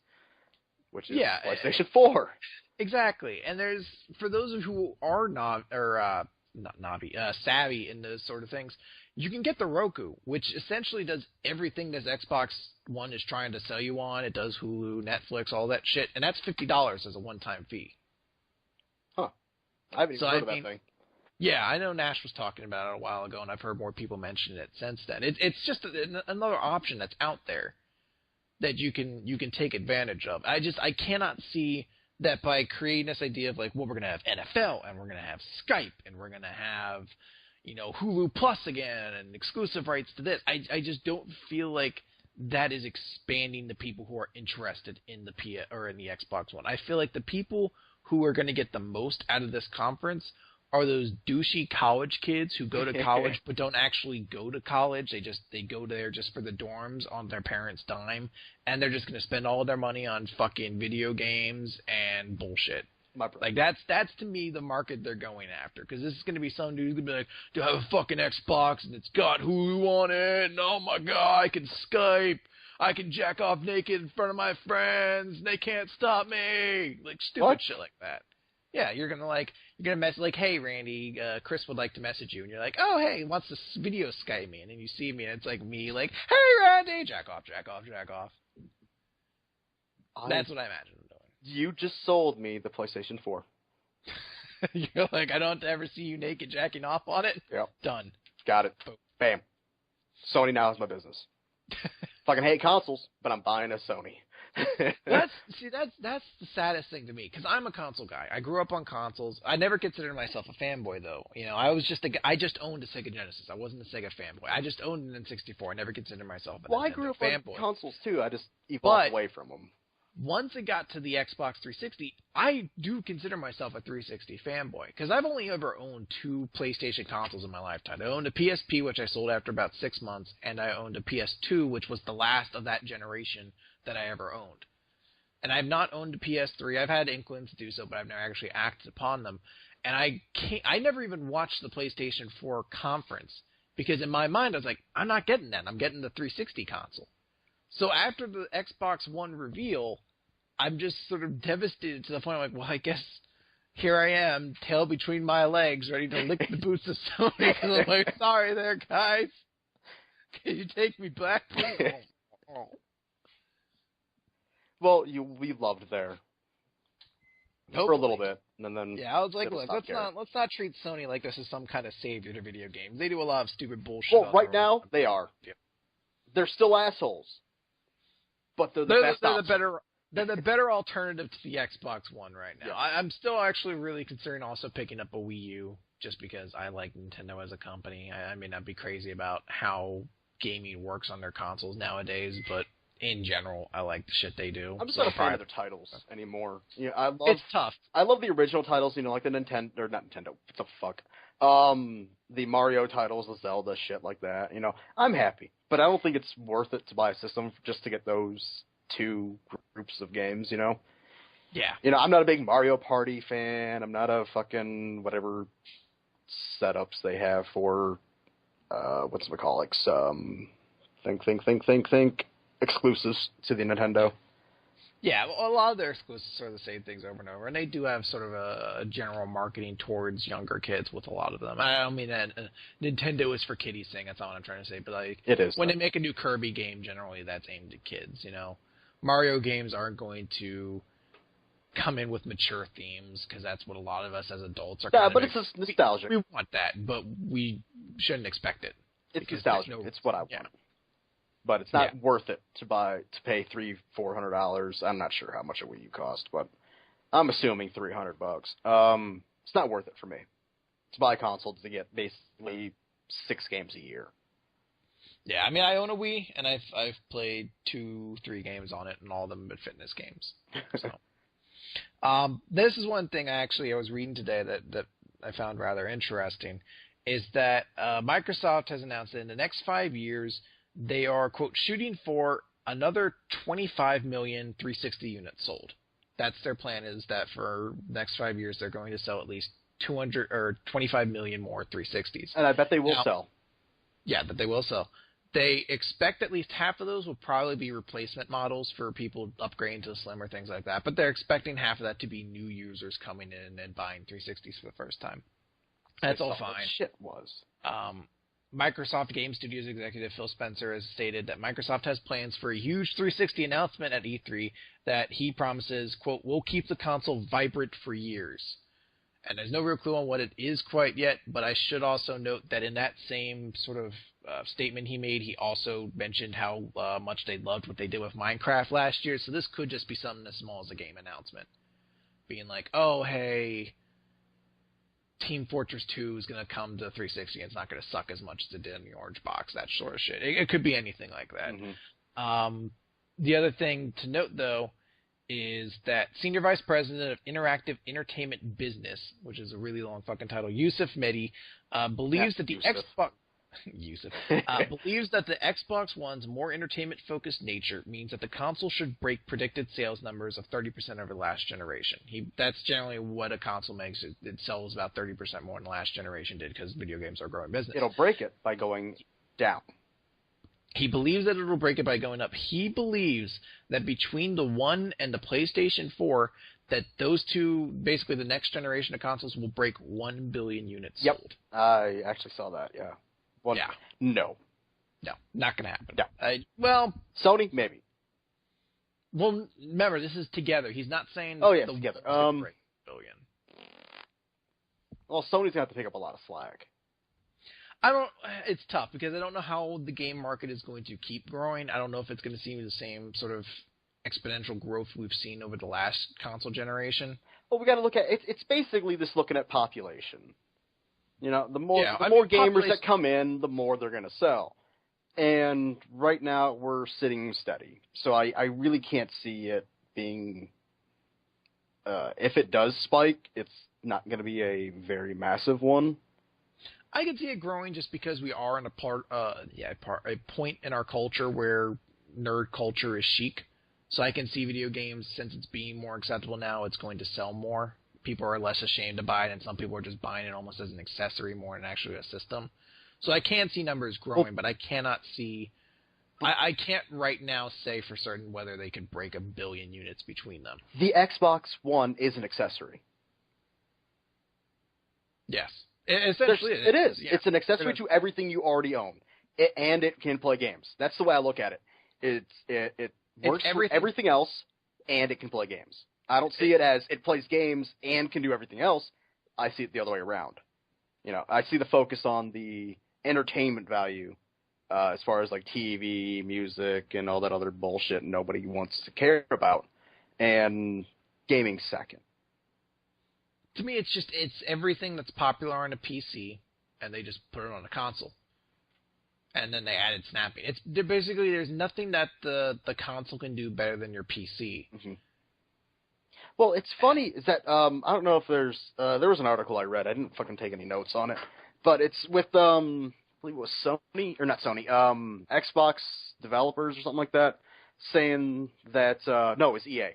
which is PlayStation 4. Exactly. And there's, for those who are savvy in those sort of things, you can get the Roku, which essentially does everything this Xbox One is trying to sell you on. It does Hulu, Netflix, all that shit, and that's $50 as a one-time fee. Huh. I haven't even heard of that thing. Yeah, I know Nash was talking about it a while ago, and I've heard more people mention it since then. It's just another option that's out there that you can take advantage of. I cannot see that by creating this idea of like, well, we're going to have NFL and we're going to have Skype and we're going to have, Hulu Plus again and exclusive rights to this. I just don't feel like that is expanding the people who are interested in the in the Xbox One. I feel like the people who are going to get the most out of this conference are those douchey college kids who go to college but don't actually go to college. They go there just for the dorms on their parents' dime, and they're just going to spend all their money on fucking video games and bullshit. Like, that's to me the market they're going after, because this is going to be some dude who's going to be like, do I have a fucking Xbox, and it's got Hulu on it, and oh my god, I can Skype, I can jack off naked in front of my friends, and they can't stop me, like stupid shit like that. Yeah, you're gonna message like, hey Randy, Chris would like to message you, and you're like, oh hey, wants to video Skype me, and then you see me, and it's like me, like, hey Randy, jack off. That's what I imagine them doing. You just sold me the PlayStation 4. You're like, I don't have to ever see you naked jacking off on it. Yep. Done. Got it. Boom. Bam. Sony now is my business. Fucking hate consoles, but I'm buying a Sony. That's the saddest thing to me, because I'm a console guy. I grew up on consoles. I never considered myself a fanboy, though. You know, I just owned a Sega Genesis. I wasn't a Sega fanboy. I just owned an N64. I never considered myself a Nintendo I grew up fanboy. on consoles too. I just evolved away from them. Once it got to the Xbox 360, I do consider myself a 360 fanboy, because I've only ever owned 2 PlayStation consoles in my lifetime. I owned a PSP, which I sold after about 6 months, and I owned a PS2, which was the last of that generation that I ever owned. And I've not owned a PS3. I've had inklings to do so, but I've never actually acted upon them. And I never even watched the PlayStation 4 conference, because in my mind I was like, I'm not getting that. I'm getting the 360 console. So after the Xbox One reveal, I'm just sort of devastated to the point I'm like, well, I guess here I am, tail between my legs, ready to lick the boots of Sony, because I'm like, sorry there, guys. Can you take me back, please? Oh. Well, we loved there for a little bit, and then I was like, look, let's not treat Sony like this is some kind of savior to video games. They do a lot of stupid bullshit. Well, right now they are. Yeah. They're still assholes, but they're the best. They're the better alternative to the Xbox One right now. Yeah. I'm still actually really considering also picking up a Wii U, just because I like Nintendo as a company. I may not be crazy about how gaming works on their consoles nowadays, but in general, I like the shit they do. I'm just not a fan of their titles anymore. Yeah, it's tough. I love the original titles, like the Nintendo, or not Nintendo, what the fuck? The Mario titles, the Zelda, shit like that. I'm happy, but I don't think it's worth it to buy a system just to get those 2 groups of games, Yeah. I'm not a big Mario Party fan. I'm not a fucking whatever setups they have for, what's the callings? Think. Exclusives to the Nintendo. Yeah, well, a lot of their exclusives are the same things over and over, and they do have sort of a general marketing towards younger kids with a lot of them. I don't mean that Nintendo is for kiddies thing. That's not what I'm trying to say. But like, it is when they make a new Kirby game, generally that's aimed at kids. Mario games aren't going to come in with mature themes, because that's what a lot of us as adults are. Yeah, but it's just nostalgic. We want that, but we shouldn't expect it. It's nostalgic. It's what I want. Yeah. But it's not worth it to pay $300-$400. I'm not sure how much a Wii U cost, but I'm assuming $300. It's not worth it for me to buy a console to get basically 6 games a year. Yeah, I mean, I own a Wii, and I've played 2-3 games on it, and all of them have been fitness games. So, this is one thing I was reading today that I found rather interesting, is that Microsoft has announced that in the next 5 years, they are, quote, shooting for another 25 million 360 units sold. That's their plan, is that for the next 5 years, they're going to sell at least 200 or 25 million more 360s. And I bet they will sell. Yeah, that they will sell. They expect at least half of those will probably be replacement models for people upgrading to the Slim or things like that. But they're expecting half of that to be new users coming in and buying 360s for the first time. That's all fine. What shit was. Microsoft Game Studios executive Phil Spencer has stated that Microsoft has plans for a huge 360 announcement at E3 that he promises, quote, will keep the console vibrant for years. And there's no real clue on what it is quite yet, but I should also note that in that same sort of statement he made, he also mentioned how much they loved what they did with Minecraft last year, so this could just be something as small as a game announcement. Being like, oh, hey, Team Fortress 2 is going to come to 360 and it's not going to suck as much as it did in the orange box, that sort of shit. It could be anything like that. Mm-hmm. The other thing to note, though, is that Senior Vice President of Interactive Entertainment Business, which is a really long fucking title, Yusuf Mehdi, believes that the Xbox... Yusuf, believes that the Xbox One's more entertainment-focused nature means that the console should break predicted sales numbers of 30% over the last generation. That's generally what a console makes. It sells about 30% more than the last generation did because video games are a growing business. It'll break it by going down. He believes that it'll break it by going up. He believes that between the One and the PlayStation 4, that those two, basically the next generation of consoles, will break 1 billion units sold. I actually saw that, yeah. Yeah. No, not going to happen. No. Well, Sony, maybe. Well, remember, this is together. He's not saying together. Break billion. Well, Sony's going to have to pick up a lot of slack. It's tough because I don't know how the game market is going to keep growing. I don't know if it's going to see the same sort of exponential growth we've seen over the last console generation. Well, we got to look at it's basically just looking at population. You know, the more gamers that come in, the more they're going to sell. And right now, we're sitting steady. So I really can't see it being... if it does spike, it's not going to be a very massive one. I can see it growing just because we are in a point in our culture where nerd culture is chic. So I can see video games, since it's being more acceptable now, it's going to sell more. People are less ashamed to buy it, and some people are just buying it almost as an accessory more than actually a system. So I can see numbers growing, but I cannot see... I can't right now say for certain whether they could break 1 billion units between them. The Xbox One is an accessory. Yes. Essentially, it is. Yeah. It's an accessory to everything you already own, and it can play games. That's the way I look at it. It works for everything else, and it can play games. I don't see it as it plays games and can do everything else. I see it the other way around. You know, I see the focus on the entertainment value as far as like TV, music, and all that other bullshit nobody wants to care about, and gaming second. To me, it's everything that's popular on a PC, and they just put it on a console. And then they added snapping. There's nothing that the console can do better than your PC. Mm-hmm. Well, it's funny is that I don't know if there was an article I read. I didn't fucking take any notes on it, but it's with I believe it was Sony or not Sony, Xbox developers or something like that, saying that no, it was EA,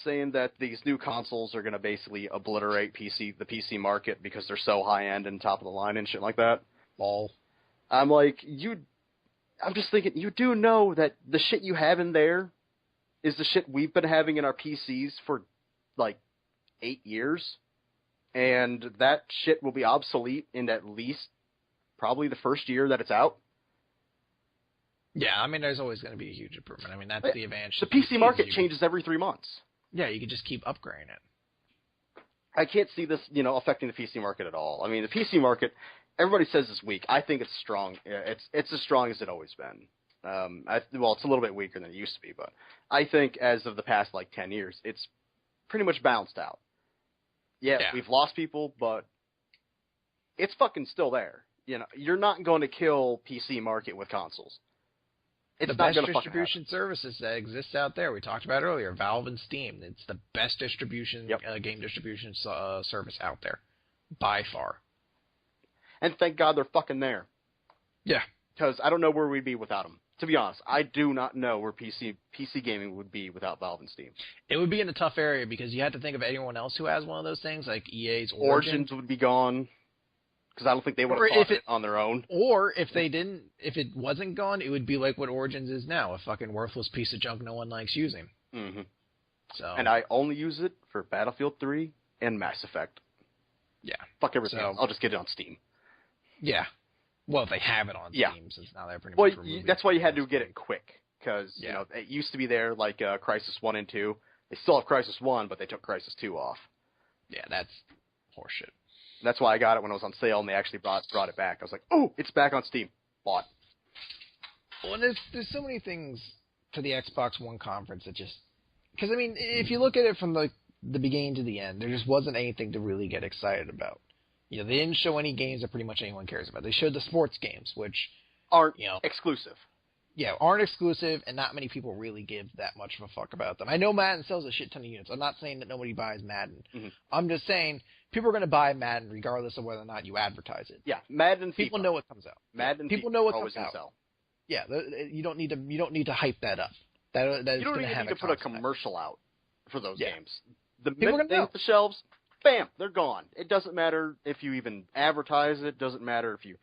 saying that these new consoles are going to basically obliterate the PC market because they're so high end and top of the line and shit like that. Lol. I'm like I'm just thinking you do know that the shit you have in there is the shit we've been having in our PCs for, like, 8 years. And that shit will be obsolete in at least probably the first year that it's out. Yeah, I mean, there's always going to be a huge improvement. I mean, that's the advantage. The PC market changes every 3 months. Yeah, you can just keep upgrading it. I can't see this, affecting the PC market at all. I mean, the PC market, everybody says it's weak. I think it's strong. It's as strong as it's always been. It's a little bit weaker than it used to be, but I think as of the past, 10 years, it's pretty much balanced out. Yeah, we've lost people, but it's fucking still there. You're not going to kill PC market with consoles. It's the best distribution services that exists out there. We talked about earlier, Valve and Steam. It's the best distribution, game distribution service out there, by far. And thank God they're fucking there. Yeah. Because I don't know where we'd be without them. To be honest, I do not know where PC gaming would be without Valve and Steam. It would be in a tough area because you have to think of anyone else who has one of those things, like EA's Origins would be gone. Because I don't think they would have thought it on their own. Or if it wasn't gone, it would be like what Origins is now, a fucking worthless piece of junk no one likes using. Mm-hmm. So. And I only use it for Battlefield 3 and Mass Effect. Yeah. Fuck everything else. I'll just get it on Steam. Yeah. Well, if they have it on Steam, since now they're pretty much removing that's why you had to get it quick. Because, it used to be there, like Crysis 1 and 2. They still have Crysis 1, but they took Crysis 2 off. Yeah, that's horseshit. That's why I got it when it was on sale, and they actually brought it back. I was like, oh, it's back on Steam. Bought. Well, there's so many things to the Xbox One conference that just... Because, I mean, if you look at it from the beginning to the end, there just wasn't anything to really get excited about. They didn't show any games that pretty much anyone cares about. They showed the sports games, which... aren't exclusive. aren't exclusive, and not many people really give that much of a fuck about them. I know Madden sells a shit ton of units. I'm not saying that nobody buys Madden. Mm-hmm. I'm just saying people are going to buy Madden regardless of whether or not you advertise it. Yeah, Madden. People FIFA. know what comes out. Madden. People FIFA know what always comes out. Sell. Yeah, you don't need to hype that up. That you don't even need to put a commercial out for those games. The minute they hit the shelves, bam, they're gone. It doesn't matter if you even advertise it. Doesn't matter if you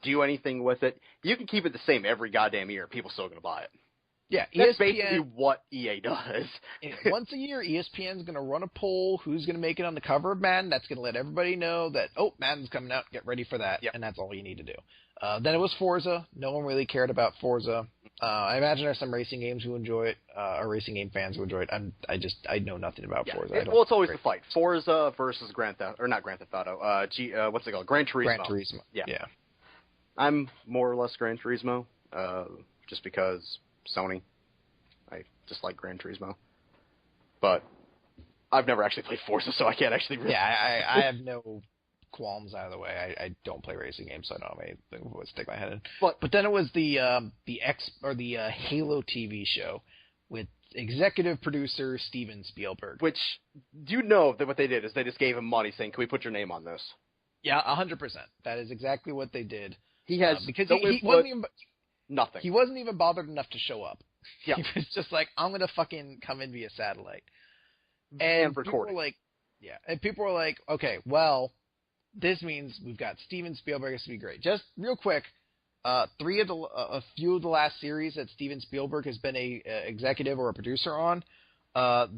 do anything with it. You can keep it the same every goddamn year. People still going to buy it. Yeah, that's basically what EA does. Once a year, ESPN's going to run a poll who's going to make it on the cover of Madden. That's going to let everybody know that, Madden's coming out. Get ready for that. Yep. And that's all you need to do. Then it was Forza. No one really cared about Forza. I imagine there's some racing games who enjoy it, or racing game fans who enjoy it. I know nothing about Forza. It's always the fight. Forza versus not Grand Theft Auto. What's it called? Gran Turismo. Gran Turismo. Yeah. I'm more or less Gran Turismo, just because Sony. I just like Gran Turismo. But I've never actually played Forza, so I can't actually really... Yeah, I have no qualms out of the way. I don't play racing games, so I don't have anything to stick my head in. But then it was the Halo TV show with executive producer Steven Spielberg. Which, do you know that what they did is they just gave him money saying, can we put your name on this? Yeah, 100%. That is exactly what they did. He has because he wasn't even nothing. He wasn't even bothered enough to show up. Yeah. He was just like, I'm gonna fucking come in via satellite and recording. And people were like, okay, well, this means we've got Steven Spielberg. It's to be great. Just real quick, a few of the last series that Steven Spielberg has been a executive or a producer on.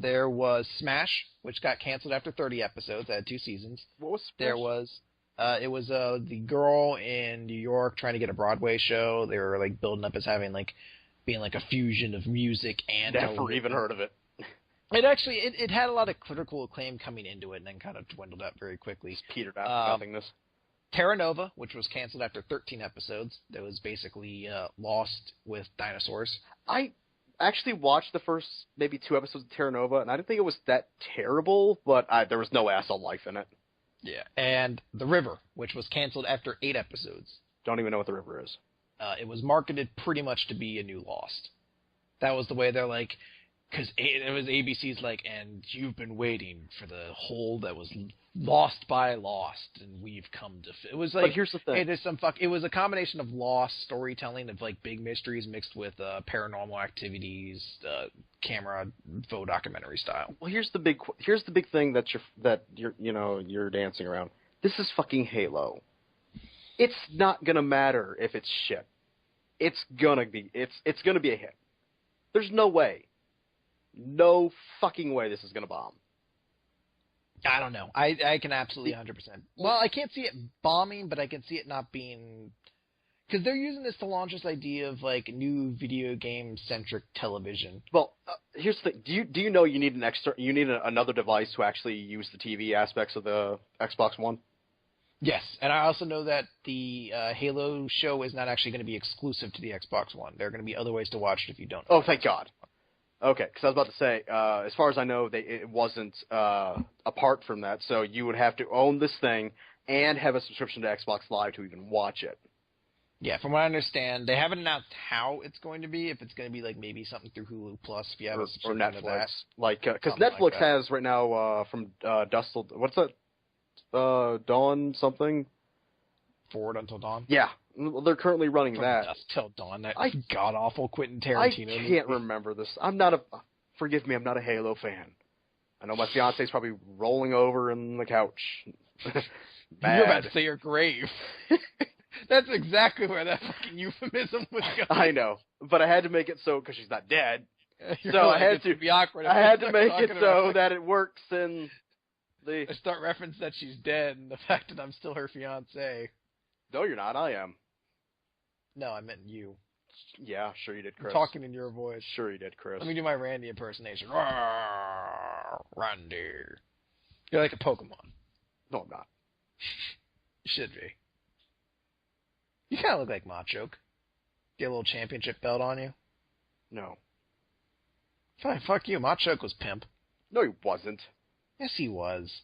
There was Smash, which got canceled after 30 episodes. It had 2 seasons. What was Smash? There was. It was the girl in New York trying to get a Broadway show. They were like building up as having being like a fusion of music and never even heard of it. It had a lot of critical acclaim coming into it and then kind of dwindled out very quickly. It's petered out nothingness. Terra Nova, which was canceled after 13 episodes, that was basically lost with dinosaurs. I actually watched the first maybe 2 episodes of Terra Nova, and I didn't think it was that terrible, but there was no asshole life in it. Yeah, and The River, which was canceled after 8 episodes. Don't even know what The River is. It was marketed pretty much to be a new Lost. That was the way they're like, because it was ABC's like, and you've been waiting for the hole that was lost by Lost, and we've come to. It was like, but here's the thing. It was a combination of Lost storytelling of like big mysteries mixed with paranormal activities, camera faux documentary style. Well, here's the big thing that you're dancing around. This is fucking Halo. It's not gonna matter if it's shit. It's gonna be a hit. There's no way. No fucking way this is going to bomb. I don't know. I can absolutely 100%. Well, I can't see it bombing, but I can see it not being... Because they're using this to launch this idea of, like, new video game-centric television. Well, here's the thing. Do you know you need another device to actually use the TV aspects of the Xbox One? Yes, and I also know that the Halo show is not actually going to be exclusive to the Xbox One. There are going to be other ways to watch it if you don't. Oh, thank God. Okay, because I was about to say, as far as I know, it wasn't apart from that, so you would have to own this thing and have a subscription to Xbox Live to even watch it. Yeah, from what I understand, they haven't announced how it's going to be. If it's going to be like maybe something through Hulu Plus, if you have a subscription or Netflix, to that. like because Netflix has right now from dusk till what's that? Dawn something. Forward Until Dawn. Yeah, well, they're currently running that. Dusk Till Dawn. That god awful Quentin Tarantino. I can't remember this. Forgive me, I'm not a Halo fan. I know my fiance's probably rolling over in the couch. You're about to say your grave. That's exactly where that fucking euphemism was going. I know, but I had to make it so because she's not dead. So like, I had to be awkward. I had to make it so that it works in the. I start reference that she's dead and the fact that I'm still her fiance. No, you're not. I am. No, I meant you. Yeah, sure you did, Chris. I'm talking in your voice. Sure you did, Chris. Let me do my Randy impersonation. Randy. You're like a Pokemon. No, I'm not. You should be. You kind of look like Machoke. Get a little championship belt on you. No. Fine, fuck you. Machoke was pimp. No, he wasn't. Yes, he was.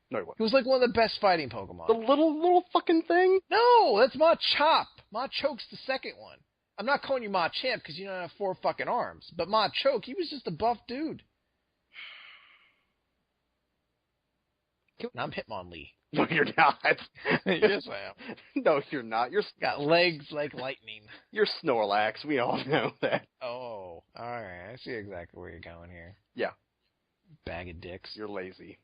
No, he wasn't. He was like one of the best fighting Pokemon. The little fucking thing? No, that's Machop. Machoke's the second one. I'm not calling you Ma Champ because you don't have 4 fucking arms. But Ma Choke, he was just a buff dude. And I'm Hitmonlee. No, you're not. Yes, I am. No, you're not. You're got legs like lightning. You're Snorlax. We all know that. Oh, all right. I see exactly where you're going here. Yeah. Bag of dicks. You're lazy.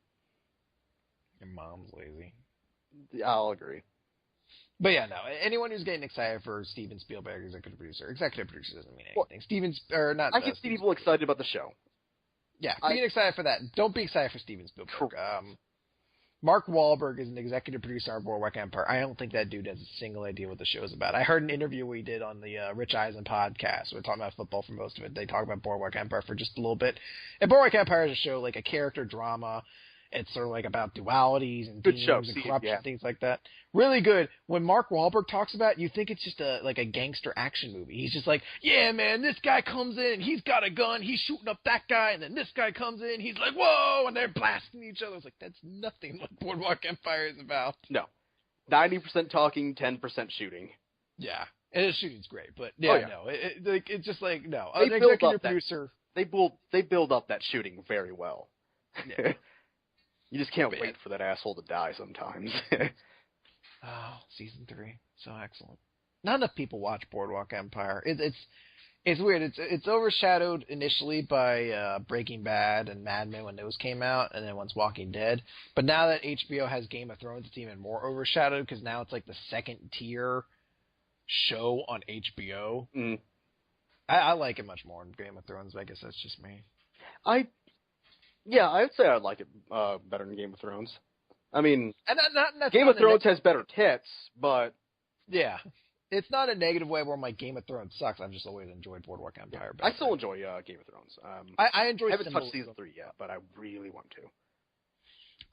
Your mom's lazy. I'll agree. But yeah, no. Anyone who's getting excited for Steven Spielberg, executive producer doesn't mean anything. Well, I can see people excited about the show. Yeah, being excited for that. Don't be excited for Steven Spielberg. Mark Wahlberg is an executive producer on Boardwalk Empire. I don't think that dude has a single idea what the show is about. I heard an interview we did on the Rich Eisen podcast. We're talking about football for most of it. They talk about Boardwalk Empire for just a little bit. And Boardwalk Empire is a show, like a character drama. It's sort of like about dualities and demons and corruption, things like that. Really good. When Mark Wahlberg talks about it, you think it's just like a gangster action movie. He's just like, yeah, man, this guy comes in, he's got a gun, he's shooting up that guy, and then this guy comes in, he's like, whoa, and they're blasting each other. It's like, that's nothing what Boardwalk Empire is about. No. 90% talking, 10% shooting. Yeah. And his shooting's great, but no. It's just like, no. They An executive producer. They build up that shooting very well. Yeah. You just can't wait for that asshole to die sometimes. Oh, season 3, so excellent. Not enough people watch Boardwalk Empire. It's weird. It's overshadowed initially by Breaking Bad and Mad Men when those came out, and then once Walking Dead. But now that HBO has Game of Thrones, it's even more overshadowed because now it's like the second tier show on HBO. Mm. I like it much more than Game of Thrones. But I guess that's just me. Yeah, I would say I like it better than Game of Thrones. I mean, and that's Game of Thrones has better tits, but... Yeah. It's not a negative way where my Game of Thrones sucks. I've just always enjoyed Boardwalk Empire better. I still enjoy Game of Thrones. I enjoy I haven't touched season 3 yet, but I really want to.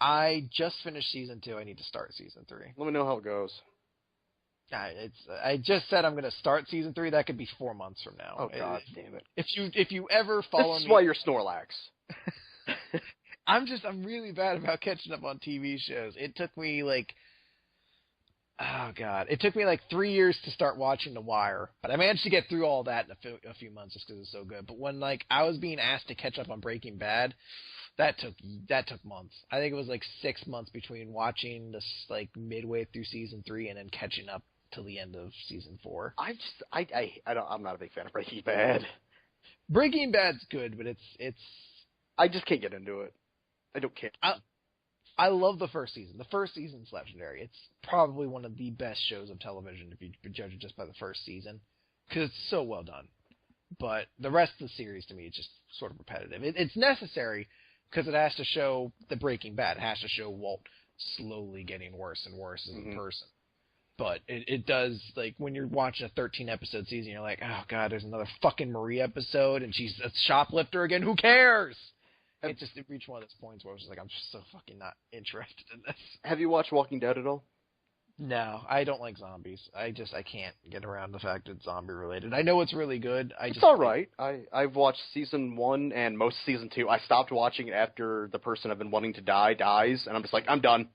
I just finished season 2. I need to start season 3. Let me know how it goes. I just said I'm going to start season 3. That could be 4 months from now. Oh, God damn it. If you ever follow me... This is why you're Snorlax. I'm really bad about catching up on TV shows. It took me like 3 years to start watching The Wire, but I managed to get through all that in a few months just because it's so good. But when I was being asked to catch up on Breaking Bad, that took months. I think it was like 6 months between watching this midway through season 3 and then catching up till the end of season 4. I'm not a big fan of Breaking Bad. Breaking Bad's good, but it's I just can't get into it. I don't care. I love the first season. The first season's legendary. It's probably one of the best shows of television if you judge it just by the first season, because it's so well done. But the rest of the series, to me, is just sort of repetitive. It's necessary because it has to show the Breaking Bad. It has to show Walt slowly getting worse and worse as a person. But it does, when you're watching a 13-episode season, you're like, oh, God, there's another fucking Marie episode, and she's a shoplifter again. Who cares? It reached one of those points where I was just like, I'm just so fucking not interested in this. Have you watched Walking Dead at all? No, I don't like zombies. I can't get around the fact it's zombie-related. I know it's really good. It's all right. I've watched season 1 and most of season 2. I stopped watching it after the person I've been wanting to die dies, and I'm just like, I'm done.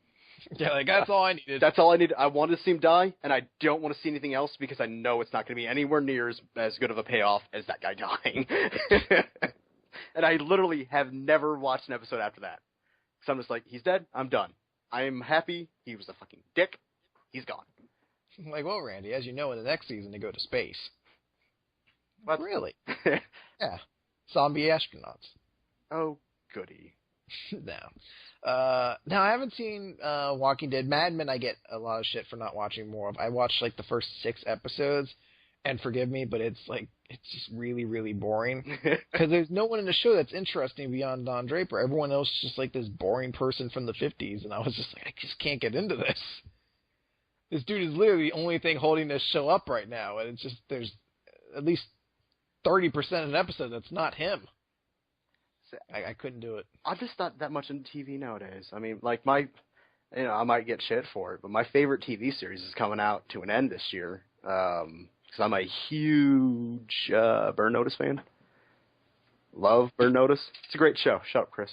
Yeah, that's all I needed. That's all I needed. I wanted to see him die, and I don't want to see anything else because I know it's not going to be anywhere near as good of a payoff as that guy dying. And I literally have never watched an episode after that. So I'm just like, he's dead. I'm done. I'm happy. He was a fucking dick. He's gone. Well, Randy, as you know, in the next season they go to space. What? Really? Yeah. Zombie astronauts. Oh, goody. No. No, I haven't seen Walking Dead. Mad Men I get a lot of shit for not watching more of. I watched the first 6 episodes, and forgive me, but it's just really, really boring. Because there's no one in the show that's interesting beyond Don Draper. Everyone else is just this boring person from the 50s, and I was just like, I just can't get into this. This dude is literally the only thing holding this show up right now, and it's just, there's at least 30% of an episode that's not him. I couldn't do it. I'm just not that much into TV nowadays. I mean, I might get shit for it, but my favorite TV series is coming out to an end this year. Because I'm a huge Burn Notice fan. Love Burn Notice. It's a great show. Shut up, Chris.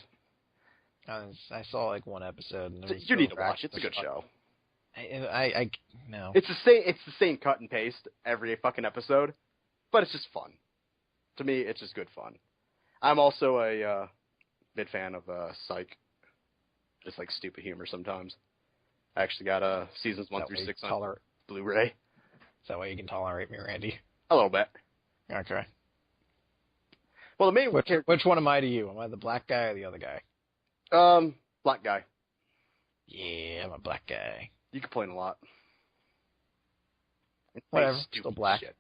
I saw one episode. And you need to watch it. It's a good show. I no. It's the same cut and paste every fucking episode. but it's just fun. To me, it's just good fun. I'm also a big fan of Psych. Just like stupid humor sometimes. I actually got seasons 1 through 6 on Blu-ray. Is that why you can tolerate me, Randy? A little bit. Okay. Well, the main which one am I to you? Am I the black guy or the other guy? Black guy. Yeah, I'm a black guy. You complain a lot. Whatever, still black. Shit.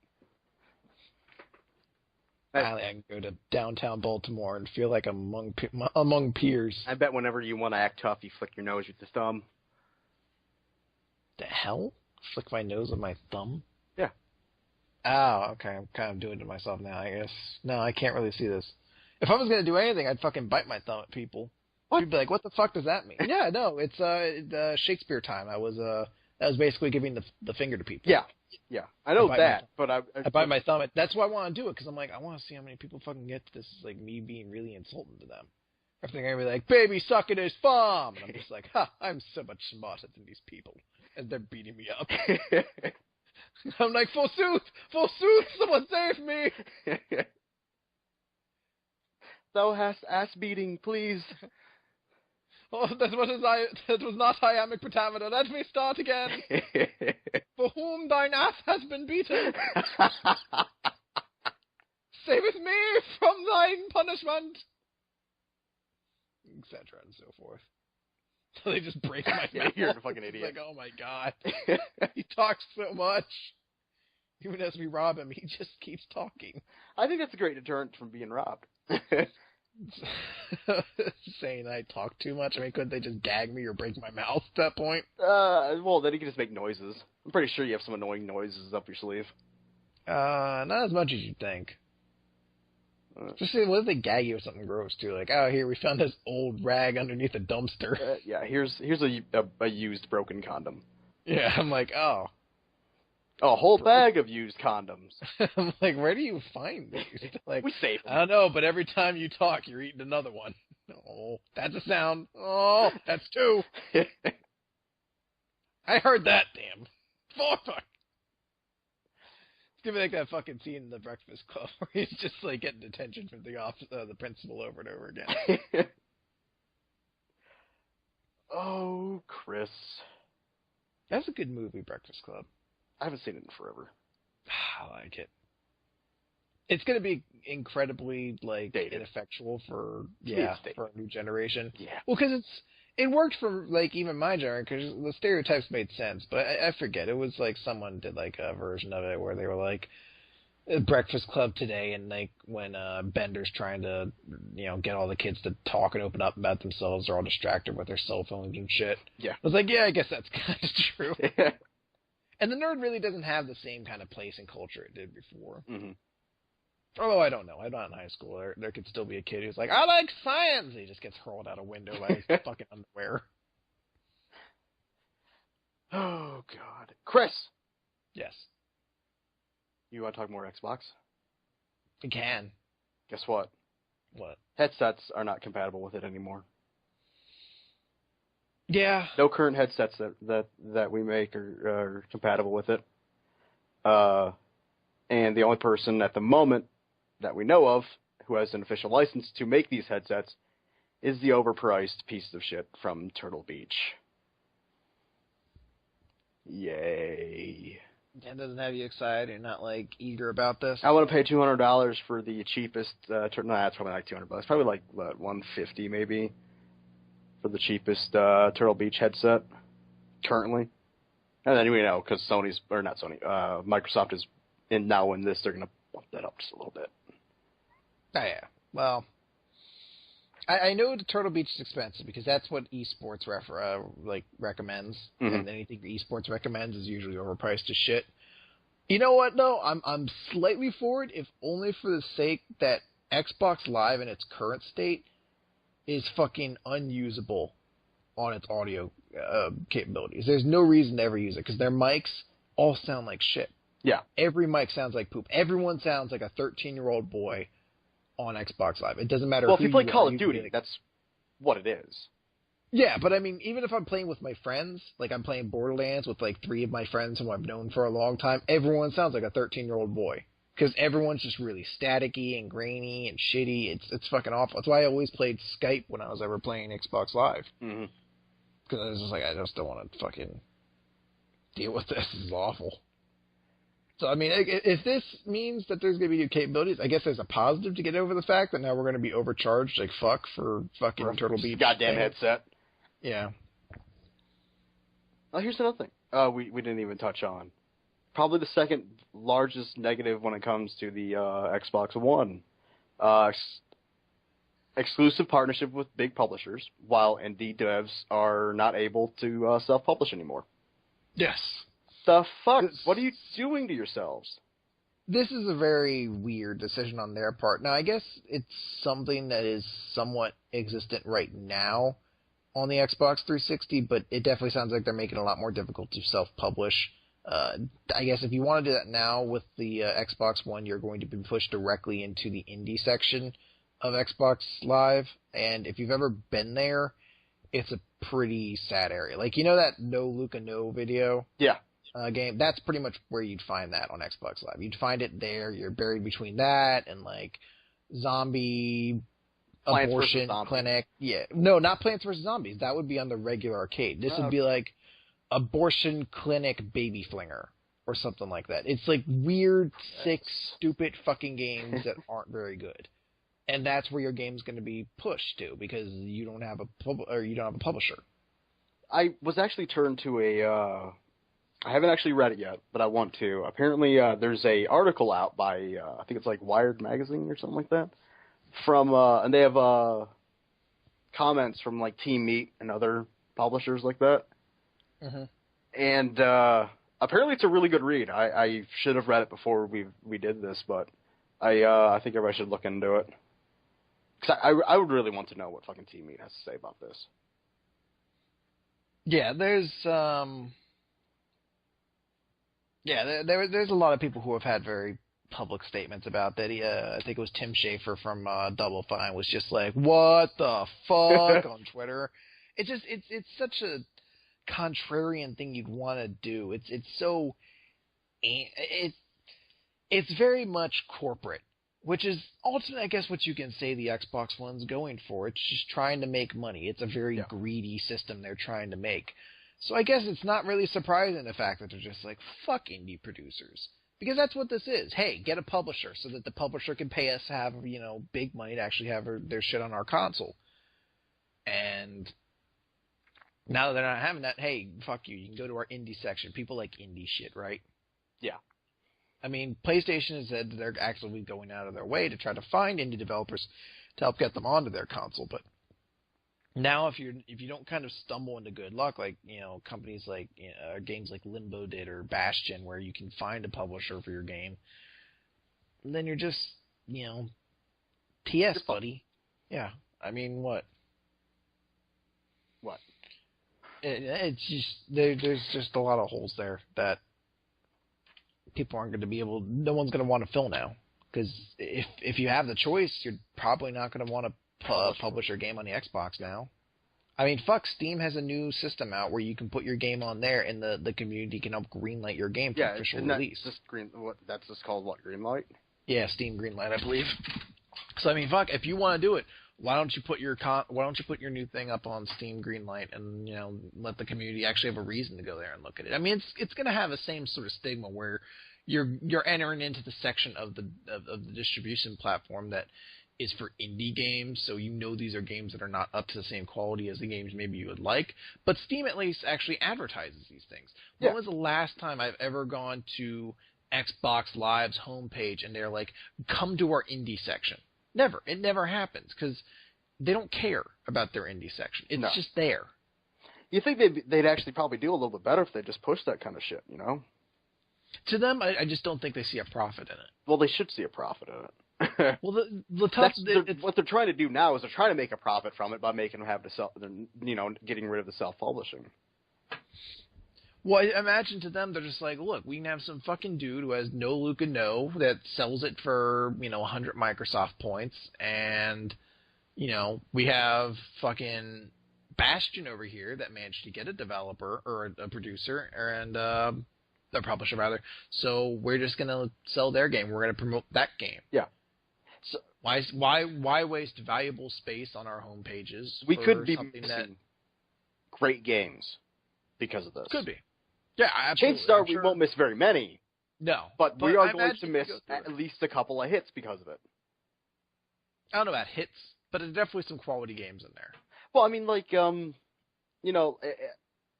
Finally, I can go to downtown Baltimore and feel like I'm among peers. I bet whenever you want to act tough, you flick your nose with your thumb. The hell? Flick my nose with my thumb? Yeah. Oh, okay. I'm kind of doing it to myself now, I guess. No, I can't really see this. If I was going to do anything, I'd fucking bite my thumb at people. What? You'd be like, what the fuck does that mean? Yeah, no, it's Shakespeare time. That was basically giving the finger to people. Yeah. I know that, but I bite my thumb. That's why I want to do it, because I'm like, I want to see how many people fucking get this. Is like me being really insulting to them. If they're going to be like, baby sucking his thumb. And I'm just like, ha, I'm so much smarter than these people. And they're beating me up. I'm like, forsooth, someone save me. Thou hast ass beating, please. Oh, that was not iambic pentameter. Let me start again. For whom thine ass has been beaten. Saveth me from thine punishment. Etc. and so forth. So they just break my mouth. You're a fucking idiot. Like, oh my god. He talks so much. Even as we rob him, he just keeps talking. I think that's a great deterrent from being robbed. Saying I talk too much? I mean, couldn't they just gag me or break my mouth at that point? Well, then you can just make noises. I'm pretty sure you have some annoying noises up your sleeve. Not as much as you'd think. Just say, what if they gag you with something gross, too? Like, oh, here, we found this old rag underneath a dumpster. Yeah, here's a used broken condom. Yeah, I'm like, oh. A whole bag of used condoms. I'm like, where do you find these? Like, we save them. I don't know, but every time you talk, you're eating another one. Oh, that's a sound. Oh, that's two. I heard that, damn. Fuck. It's gonna be like that fucking scene in The Breakfast Club where he's just like getting detention from the principal over and over again. Oh, Chris. That's a good movie, Breakfast Club. I haven't seen it in forever. I like it. It's going to be incredibly like dated. Ineffectual for a new generation. Yeah. Well, because it worked for like even my generation because the stereotypes made sense. But I forget, it was like someone did like a version of it where they were like Breakfast Club today, and like when Bender's trying to get all the kids to talk and open up about themselves, they're all distracted with their cell phones and shit. Yeah. I was like, yeah, I guess that's kind of true. And the nerd really doesn't have the same kind of place in culture it did before. Mm-hmm. Although I don't know. I'm not in high school. There could still be a kid who's like, I like science! He just gets hurled out a window by his fucking underwear. Oh, God. Chris! Yes. You want to talk more Xbox? We can. Guess what? What? Headsets are not compatible with it anymore. Yeah. No current headsets that we make are compatible with it. And the only person at the moment that we know of who has an official license to make these headsets is the overpriced piece of shit from Turtle Beach. Yay. That doesn't have you excited? You're not, like, eager about this? I want to pay $200 for the cheapest... no, that's probably like $200. Probably like, what, $150 maybe? For the cheapest Turtle Beach headset currently. And then because Microsoft is now in this, they're going to bump that up just a little bit. Oh, yeah. Well, I know the Turtle Beach is expensive because that's what esports recommends. Mm-hmm. And anything esports recommends is usually overpriced as shit. You know what, though? I'm slightly for it, if only for the sake that Xbox Live in its current state is fucking unusable on its audio capabilities. There's no reason to ever use it because their mics all sound like shit. Yeah. Every mic sounds like poop. Everyone sounds like a 13-year-old boy on Xbox Live. It doesn't matter Well, who if you play you Call are, of Duty, that's what it is. Yeah, but I mean, even if I'm playing with my friends, like I'm playing Borderlands with like 3 of my friends who I've known for a long time, everyone sounds like a 13-year-old boy. because everyone's just really staticky and grainy and shitty. It's fucking awful. That's why I always played Skype when I was ever playing Xbox Live. Mm-hmm. Because I was just like, I just don't want to fucking deal with this. This is awful. So, I mean, if this means that there's going to be new capabilities, I guess there's a positive to get over the fact that now we're going to be overcharged like fuck for fucking Turtle Beach. Goddamn headset. Yeah. Oh, here's another thing we didn't even touch on. Probably the second largest negative when it comes to the Xbox One. Exclusive partnership with big publishers, while indie devs are not able to self-publish anymore. Yes. The fuck? What are you doing to yourselves? This is a very weird decision on their part. Now, I guess it's something that is somewhat existent right now on the Xbox 360, but it definitely sounds like they're making it a lot more difficult to self-publish. I guess if you want to do that now with the Xbox One, you're going to be pushed directly into the indie section of Xbox Live, and if you've ever been there, it's a pretty sad area. Like, you know that No Luca No video? Yeah. Game? That's pretty much where you'd find that on Xbox Live. You'd find it there. You're buried between that and, like, zombie Plants abortion vs. clinic. Yeah. No, not Plants vs. Zombies. That would be on the regular arcade. This would be like abortion clinic baby flinger or something like that. It's like weird, sick, stupid fucking games that aren't very good. And that's where your game's going to be pushed to because you don't have a publisher. I was actually turned to a I haven't actually read it yet, but I want to. Apparently, there's a article out by I think it's like Wired magazine or something like that. From and they have comments from like Team Meat and other publishers like that. Mm-hmm. And apparently, it's a really good read. I should have read it before we did this, but I think everybody should look into it. Cause I would really want to know what fucking Team Meat has to say about this. Yeah, there's there's a lot of people who have had very public statements about that. I think it was Tim Schafer from Double Fine was just like, "What the fuck?" on Twitter. It's such a contrarian thing you'd want to do. It's very much corporate, which is ultimately, I guess, what you can say the Xbox One's going for. It's just trying to make money. It's a very greedy system they're trying to make. So I guess it's not really surprising the fact that they're just like, fuck indie producers. Because that's what this is. Hey, get a publisher so that the publisher can pay us to have, big money to actually have their shit on our console. And now that they're not having that, hey, fuck you. You can go to our indie section. People like indie shit, right? Yeah. I mean, PlayStation has said that they're actually going out of their way to try to find indie developers to help get them onto their console. But now, if you don't kind of stumble into good luck, like companies like games like Limbo did or Bastion, where you can find a publisher for your game, then you're just TS, buddy. Yeah, I mean, what? What? It's just there's just a lot of holes there that people aren't going to be able. No one's going to want to fill now, because if you have the choice, you're probably not going to want to publish your game on the Xbox now. I mean, fuck, Steam has a new system out where you can put your game on there, and the community can help greenlight your game for official release. That's just called what, Greenlight? Yeah, Steam Greenlight, I believe. So I mean, fuck, if you want to do it, why don't you put your new thing up on Steam Greenlight and let the community actually have a reason to go there and look at it. I mean, it's going to have the same sort of stigma where you're entering into the section of the distribution platform that is for indie games, so these are games that are not up to the same quality as the games maybe you would like. But Steam at least actually advertises these things. Yeah. When was the last time I've ever gone to Xbox Live's homepage and they're like, come to our indie section? Never. It never happens because they don't care about their indie section. It's just there. You think they'd actually probably do a little bit better if they just pushed that kind of shit, To them, I just don't think they see a profit in it. Well, they should see a profit in it. Well, what they're trying to do now is they're trying to make a profit from it by making them have getting rid of the self-publishing. Well, I imagine to them they're just like, look, we can have some fucking dude who has no Luca No that sells it for 100 Microsoft points, and we have fucking Bastion over here that managed to get a developer or a producer, and their publisher rather. So we're just gonna sell their game. We're gonna promote that game. Yeah. So why waste valuable space on our home pages? We for could be something missing that great games because of this. could be. Yeah, absolutely. Chain Star, I'm sure. We won't miss very many. No, but we are I going to imagine miss you go through at it. least a couple of hits because of it. I don't know about hits, but there's definitely some quality games in there. Well, I mean, like, you know,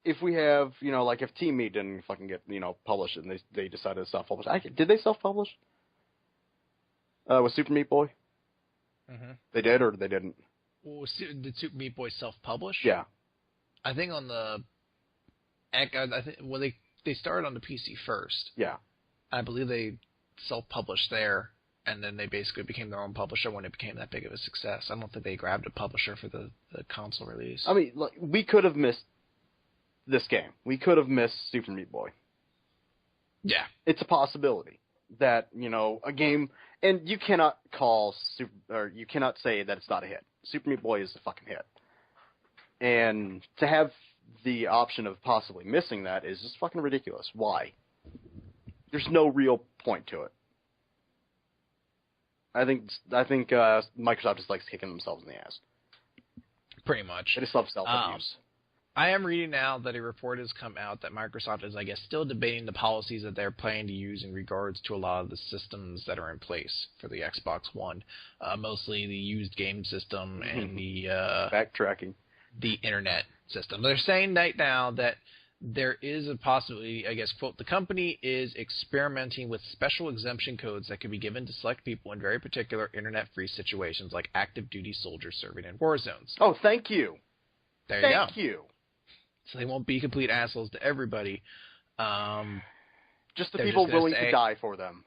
if we have, you know, like if Team Meat didn't fucking get, you know, published and they decided to self-publish. Did they self-publish? With Super Meat Boy? Mm-hmm. They did or they didn't? Well, did Super Meat Boy self-publish? Yeah. I think on the... they started on the PC first. Yeah. I believe they self-published there, and then they basically became their own publisher when it became that big of a success. I don't think they grabbed a publisher for the console release. I mean, like, we could have missed this game. We could have missed Super Meat Boy. Yeah. It's a possibility that, you know, a game... And you cannot you cannot say that it's not a hit. Super Meat Boy is a fucking hit. And to have the option of possibly missing that is just fucking ridiculous. Why? There's no real point to it. I think Microsoft just likes kicking themselves in the ass. Pretty much. They just love self-abuse. I am reading now that a report has come out that Microsoft is, I guess, still debating the policies that they're planning to use in regards to a lot of the systems that are in place for the Xbox One, mostly the used game system and the backtracking, the internet system. They're saying right now that there is a possibility, I guess, quote, the company is experimenting with special exemption codes that could be given to select people in very particular internet-free situations like active duty soldiers serving in war zones. Oh, thank you. There you go. Thank you. So they won't be complete assholes to everybody. Just the people willing to die for them.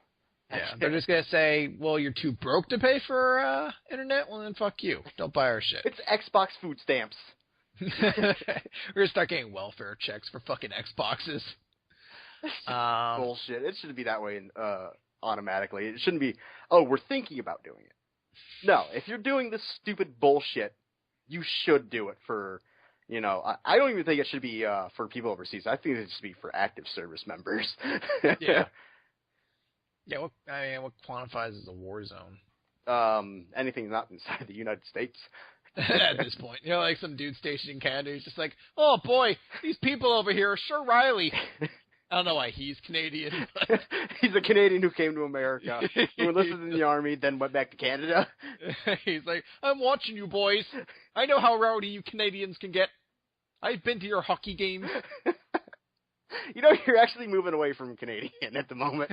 Yeah, they're just going to say, well, you're too broke to pay for internet? Well, then fuck you. Don't buy our shit. It's Xbox food stamps. We're going to start getting welfare checks for fucking Xboxes. Bullshit. It shouldn't be that way automatically. It shouldn't be, oh, we're thinking about doing it. No, if you're doing this stupid bullshit, you should do it for... You know, I don't even think it should be for people overseas. I think it should be for active service members. Yeah. Yeah, what quantifies as a war zone? Anything not inside the United States. At this point. You know, like some dude stationed in Canada who's just like, oh boy, these people over here are sure Riley. I don't know why he's Canadian. But... He's a Canadian who came to America, who enlisted in the army, then went back to Canada. He's like, I'm watching you boys. I know how rowdy you Canadians can get. I've been to your hockey games. You know, you're actually moving away from Canadian at the moment.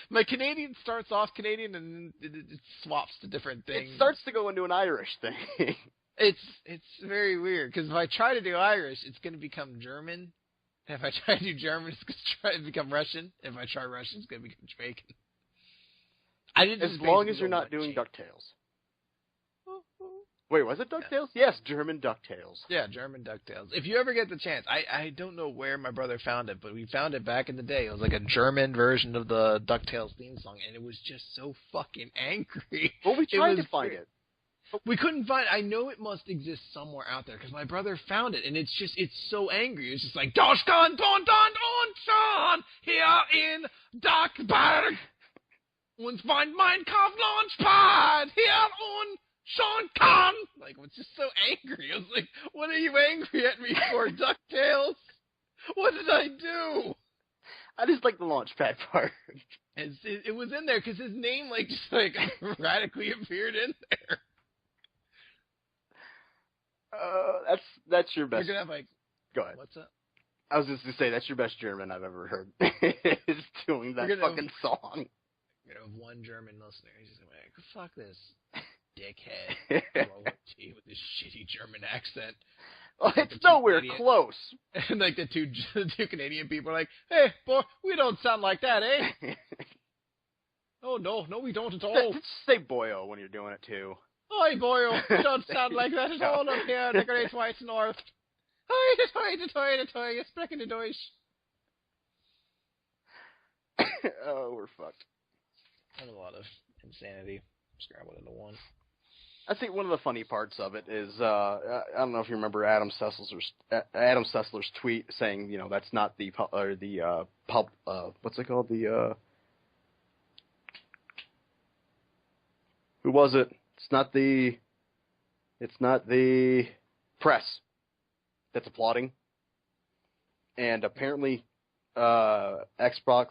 My Canadian starts off Canadian and it swaps to different things. It starts to go into an Irish thing. It's very weird, because if I try to do Irish, it's going to become German. If I try to do German, it's going to try to become Russian. If I try Russian, it's going to become Jamaican. As long as you're not doing DuckTales. Wait, was it DuckTales? Yes, German DuckTales. Yeah, German DuckTales. If you ever get the chance, I don't know where my brother found it, but we found it back in the day. It was like a German version of the DuckTales theme song, and it was just so fucking angry. Well, we tried to find it. We couldn't find it. I know it must exist somewhere out there, because my brother found it, and it's so angry. It's just like, Das kann don schon hier in Duckburg und find mein Kauf Launchpad here on Sean Khan! Like, it's just so angry. I was like, what are you angry at me for, DuckTales? What did I do? I just like the Launchpad part. It was in there because his name, like, just, like, radically appeared in there. That's your best. You're gonna have, like... Go ahead. What's up? I was just gonna say, that's your best German I've ever heard. Is doing that fucking song. You're gonna have one German listener. He's just gonna be like, fuck this dickhead with this shitty German accent. Well, it's nowhere close. And like the two Canadian people are like, hey, boy, we don't sound like that, eh? Oh, no, we don't at all. Just say boyo when you're doing it, too. Oi, boyo, we don't sound like that at all up here in the Great White North. Oi, you sprechen in Deutsch. Oh, we're fucked. That's a lot of insanity scrambled into one. I think one of the funny parts of it is I don't know if you remember Adam Sessler's tweet saying, you know, that's not the what's it called, who was it? It's not the press that's applauding. And apparently Xbox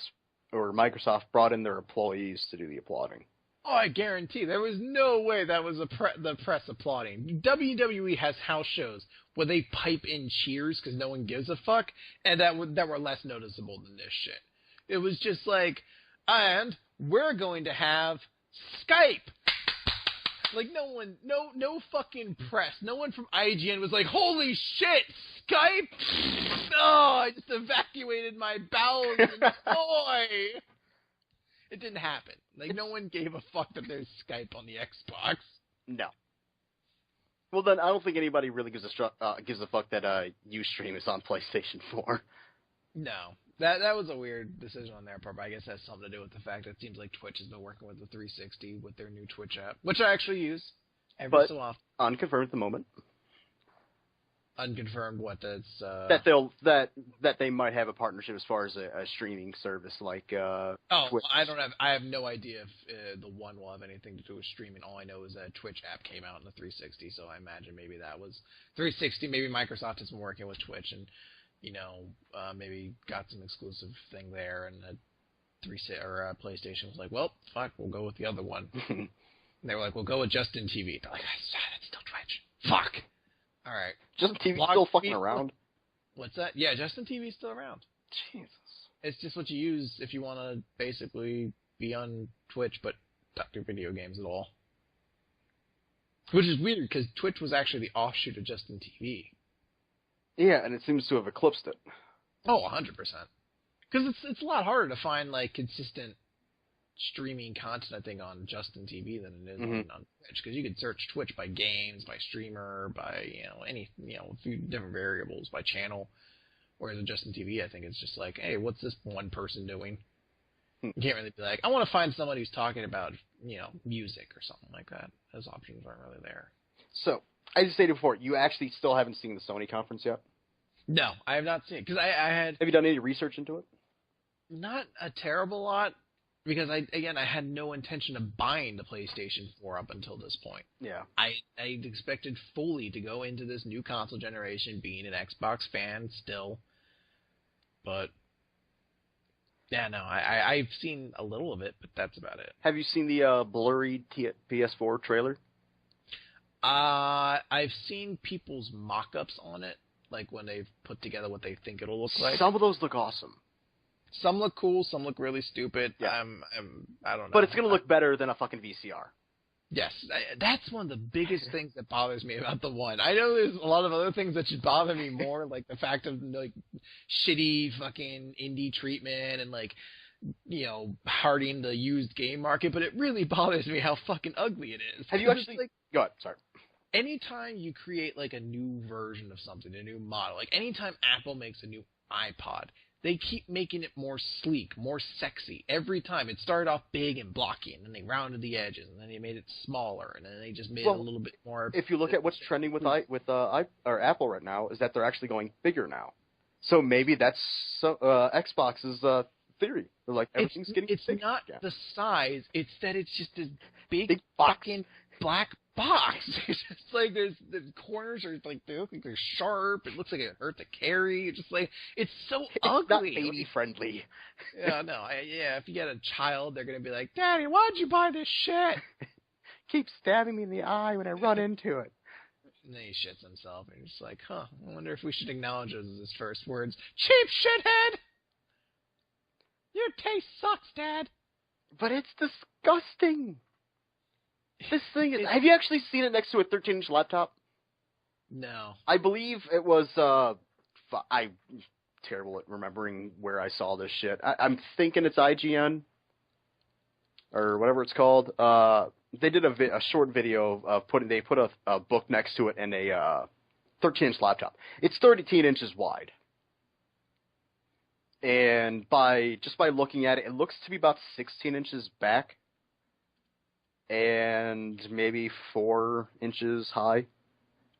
or Microsoft brought in their employees to do the applauding. Oh, I guarantee there was no way that was the press applauding. WWE has house shows where they pipe in cheers because no one gives a fuck, and that were less noticeable than this shit. It was just like, and we're going to have Skype. Like no fucking press. No one from IGN was like, holy shit, Skype! Oh, I just evacuated my bowels in joy. It didn't happen. Like, no one gave a fuck that there's Skype on the Xbox. No. Well, then I don't think anybody really gives a fuck that Ustream is on PlayStation 4. No. That was a weird decision on their part, but I guess it has something to do with the fact that it seems like Twitch has been working with the 360 with their new Twitch app, which I actually use every so often. Unconfirmed at the moment. Unconfirmed what that's that they might have a partnership as far as a streaming service like Twitch. I have no idea if the one will have anything to do with streaming. All I know is that Twitch app came out in the 360, so I imagine maybe that was 360. Maybe Microsoft has been working with Twitch and, you know, maybe got some exclusive thing there, and PlayStation was like, well, fuck, we'll go with the other one. And they were like, we'll go with Justin TV. They're like, it's still Twitch. Fuck. All right. Justin TV's still fucking around? What's that? Yeah, Justin TV's still around. Jesus. It's just what you use if you want to basically be on Twitch but not do video games at all. Which is weird, because Twitch was actually the offshoot of Justin TV. Yeah, and it seems to have eclipsed it. Oh, 100%. Because it's a lot harder to find, like, consistent streaming content, I think, on Justin TV than it is on Twitch, because you could search Twitch by games, by streamer, by, you know, a few different variables, by channel, whereas with Justin TV, I think it's just like, hey, what's this one person doing? You can't really be like, I want to find somebody who's talking about, you know, music or something like that. Those options aren't really there. So, as I stated before, you actually still haven't seen the Sony conference yet? No, I have not seen it, because I had... Have you done any research into it? Not a terrible lot. Because, I had no intention of buying the PlayStation 4 up until this point. Yeah. I expected fully to go into this new console generation being an Xbox fan still. But, yeah, no, I've seen a little of it, but that's about it. Have you seen the blurry PS4 trailer? I've seen people's mock-ups on it, like when they've put together what they think it'll look like. Some of those look awesome. Some look cool, some look really stupid. Yeah. I don't know. But it's going to look better than a fucking VCR. Yes. That's one of the biggest things that bothers me about the one. I know there's a lot of other things that should bother me more, like the fact of, like, shitty fucking indie treatment and, like, you know, harding the used game market, but it really bothers me how fucking ugly it is. Have you actually... Go ahead, sorry. Anytime you create, like, a new version of something, a new model, like, anytime Apple makes a new iPod, they keep making it more sleek, more sexy. Every time. It started off big and blocky, and then they rounded the edges, and then they made it smaller, and then they just made it a little bit more... If you look at what's trending with Apple right now, is that they're actually going bigger now. So maybe that's Xbox's theory. They're like, everything's getting bigger. It's not the size. It's that it's just this big fucking black box. It's just like the corners are like, they look like they're sharp. It looks like it hurt to carry. It's just like, it's so ugly. It's not baby friendly. Yeah, no. If you get a child, they're gonna be like, Daddy, why'd you buy this shit? Keeps stabbing me in the eye when I run into it. And then he shits himself, and he's just like, I wonder if we should acknowledge those as his first words. Cheap shithead! Your taste sucks, Dad. But it's disgusting. This thing is... Have you actually seen it next to a 13-inch laptop? No. I believe it was... I'm terrible at remembering where I saw this shit. I'm thinking it's IGN. Or whatever it's called. They did a short video of they put a book next to it and a 13-inch laptop. It's 13 inches wide. And by looking at it, it looks to be about 16 inches back. and maybe 4 inches high.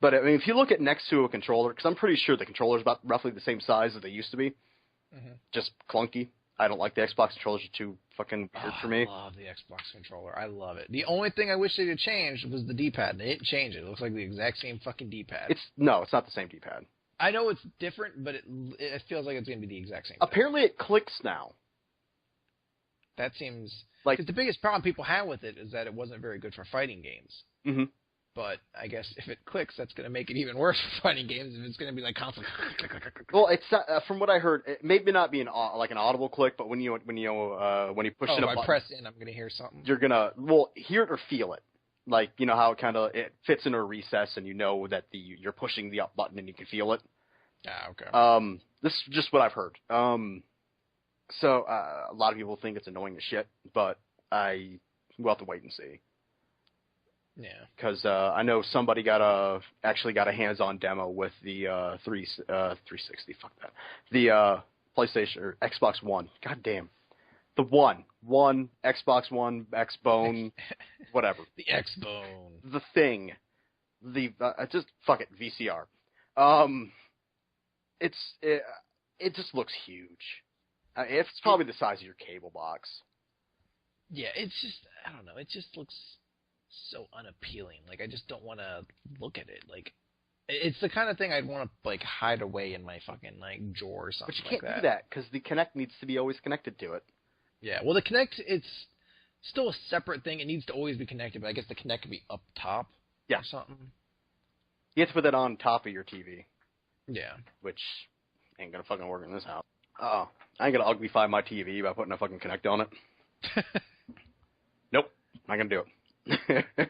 But I mean, if you look at next to a controller, because I'm pretty sure the controller's about roughly the same size as they used to be, just clunky. I don't like the Xbox controllers; are too fucking weird for me. I love the Xbox controller. I love it. The only thing I wish they had changed was the D-pad. They didn't change it. It looks like the exact same fucking D-pad. It's not the same D-pad. I know it's different, but it feels like it's going to be the exact same thing. Apparently, it clicks now. That seems... Like, because the biggest problem people have with it is that it wasn't very good for fighting games. Mm-hmm. But I guess if it clicks, that's going to make it even worse for fighting games. If it's going to be like constantly. Well, it's not, from what I heard, it may not be an audible click, but when you push it up, if I press in, I'm going to hear something. You're gonna hear it or feel it, like you know how it fits into a recess, and you know that you're pushing the up button and you can feel it. Ah, okay. This is just what I've heard. So a lot of people think it's annoying as shit, but we'll have to wait and see. Yeah, because I know somebody actually got a hands-on demo with the 360. Fuck that. The PlayStation or Xbox One. God damn. The one Xbox One, XBone, whatever. The XBone. The thing. Just fuck it. VCR. It just looks huge. It's probably the size of your cable box. Yeah, it's just I don't know. It just looks so unappealing. Like I just don't want to look at it. Like it's the kind of thing I'd want to like hide away in my fucking like drawer or something. But you can't do that because the Kinect needs to be always connected to it. Yeah, well the Kinect it's still a separate thing. It needs to always be connected, but I guess the Kinect can be up top. Yeah. Or something. You have to put that on top of your TV. Yeah. Which ain't gonna fucking work in this house. Oh, I ain't gonna uglify my TV by putting a fucking Kinect on it. Nope, not gonna do it.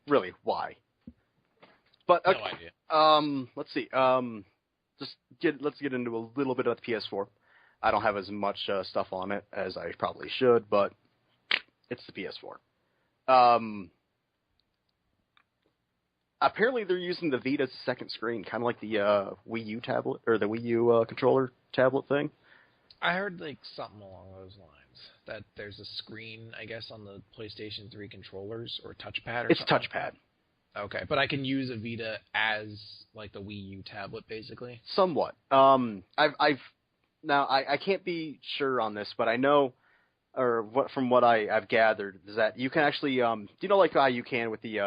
Really, why? But okay. No idea. Let's see. Let's get into a little bit of the PS4. I don't have as much stuff on it as I probably should, but it's the PS4. Apparently they're using the Vita as a second screen, kind of like the Wii U tablet or the Wii U controller tablet thing. I heard like something along those lines. That there's a screen, I guess, on the PlayStation 3 controllers or touchpad or it's something. It's touchpad. Okay, but I can use a Vita as like the Wii U tablet, basically. Somewhat. I can't be sure on this, but I know, from what I've gathered, is that you can actually, do you know like how you can with the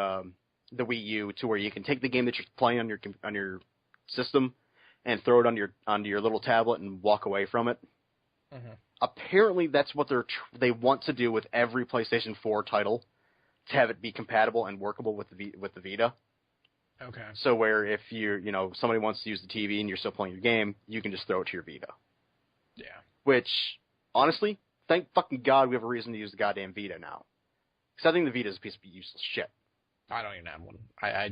Wii U, to where you can take the game that you're playing on your system and throw it onto your little tablet and walk away from it. Mm-hmm. Apparently, that's what they want to do with every PlayStation 4 title, to have it be compatible and workable with the Vita. Okay. So where if somebody wants to use the TV and you're still playing your game, you can just throw it to your Vita. Yeah. Which, honestly, thank fucking God we have a reason to use the goddamn Vita now. Because I think the Vita is a piece of useless shit. I don't even have one. I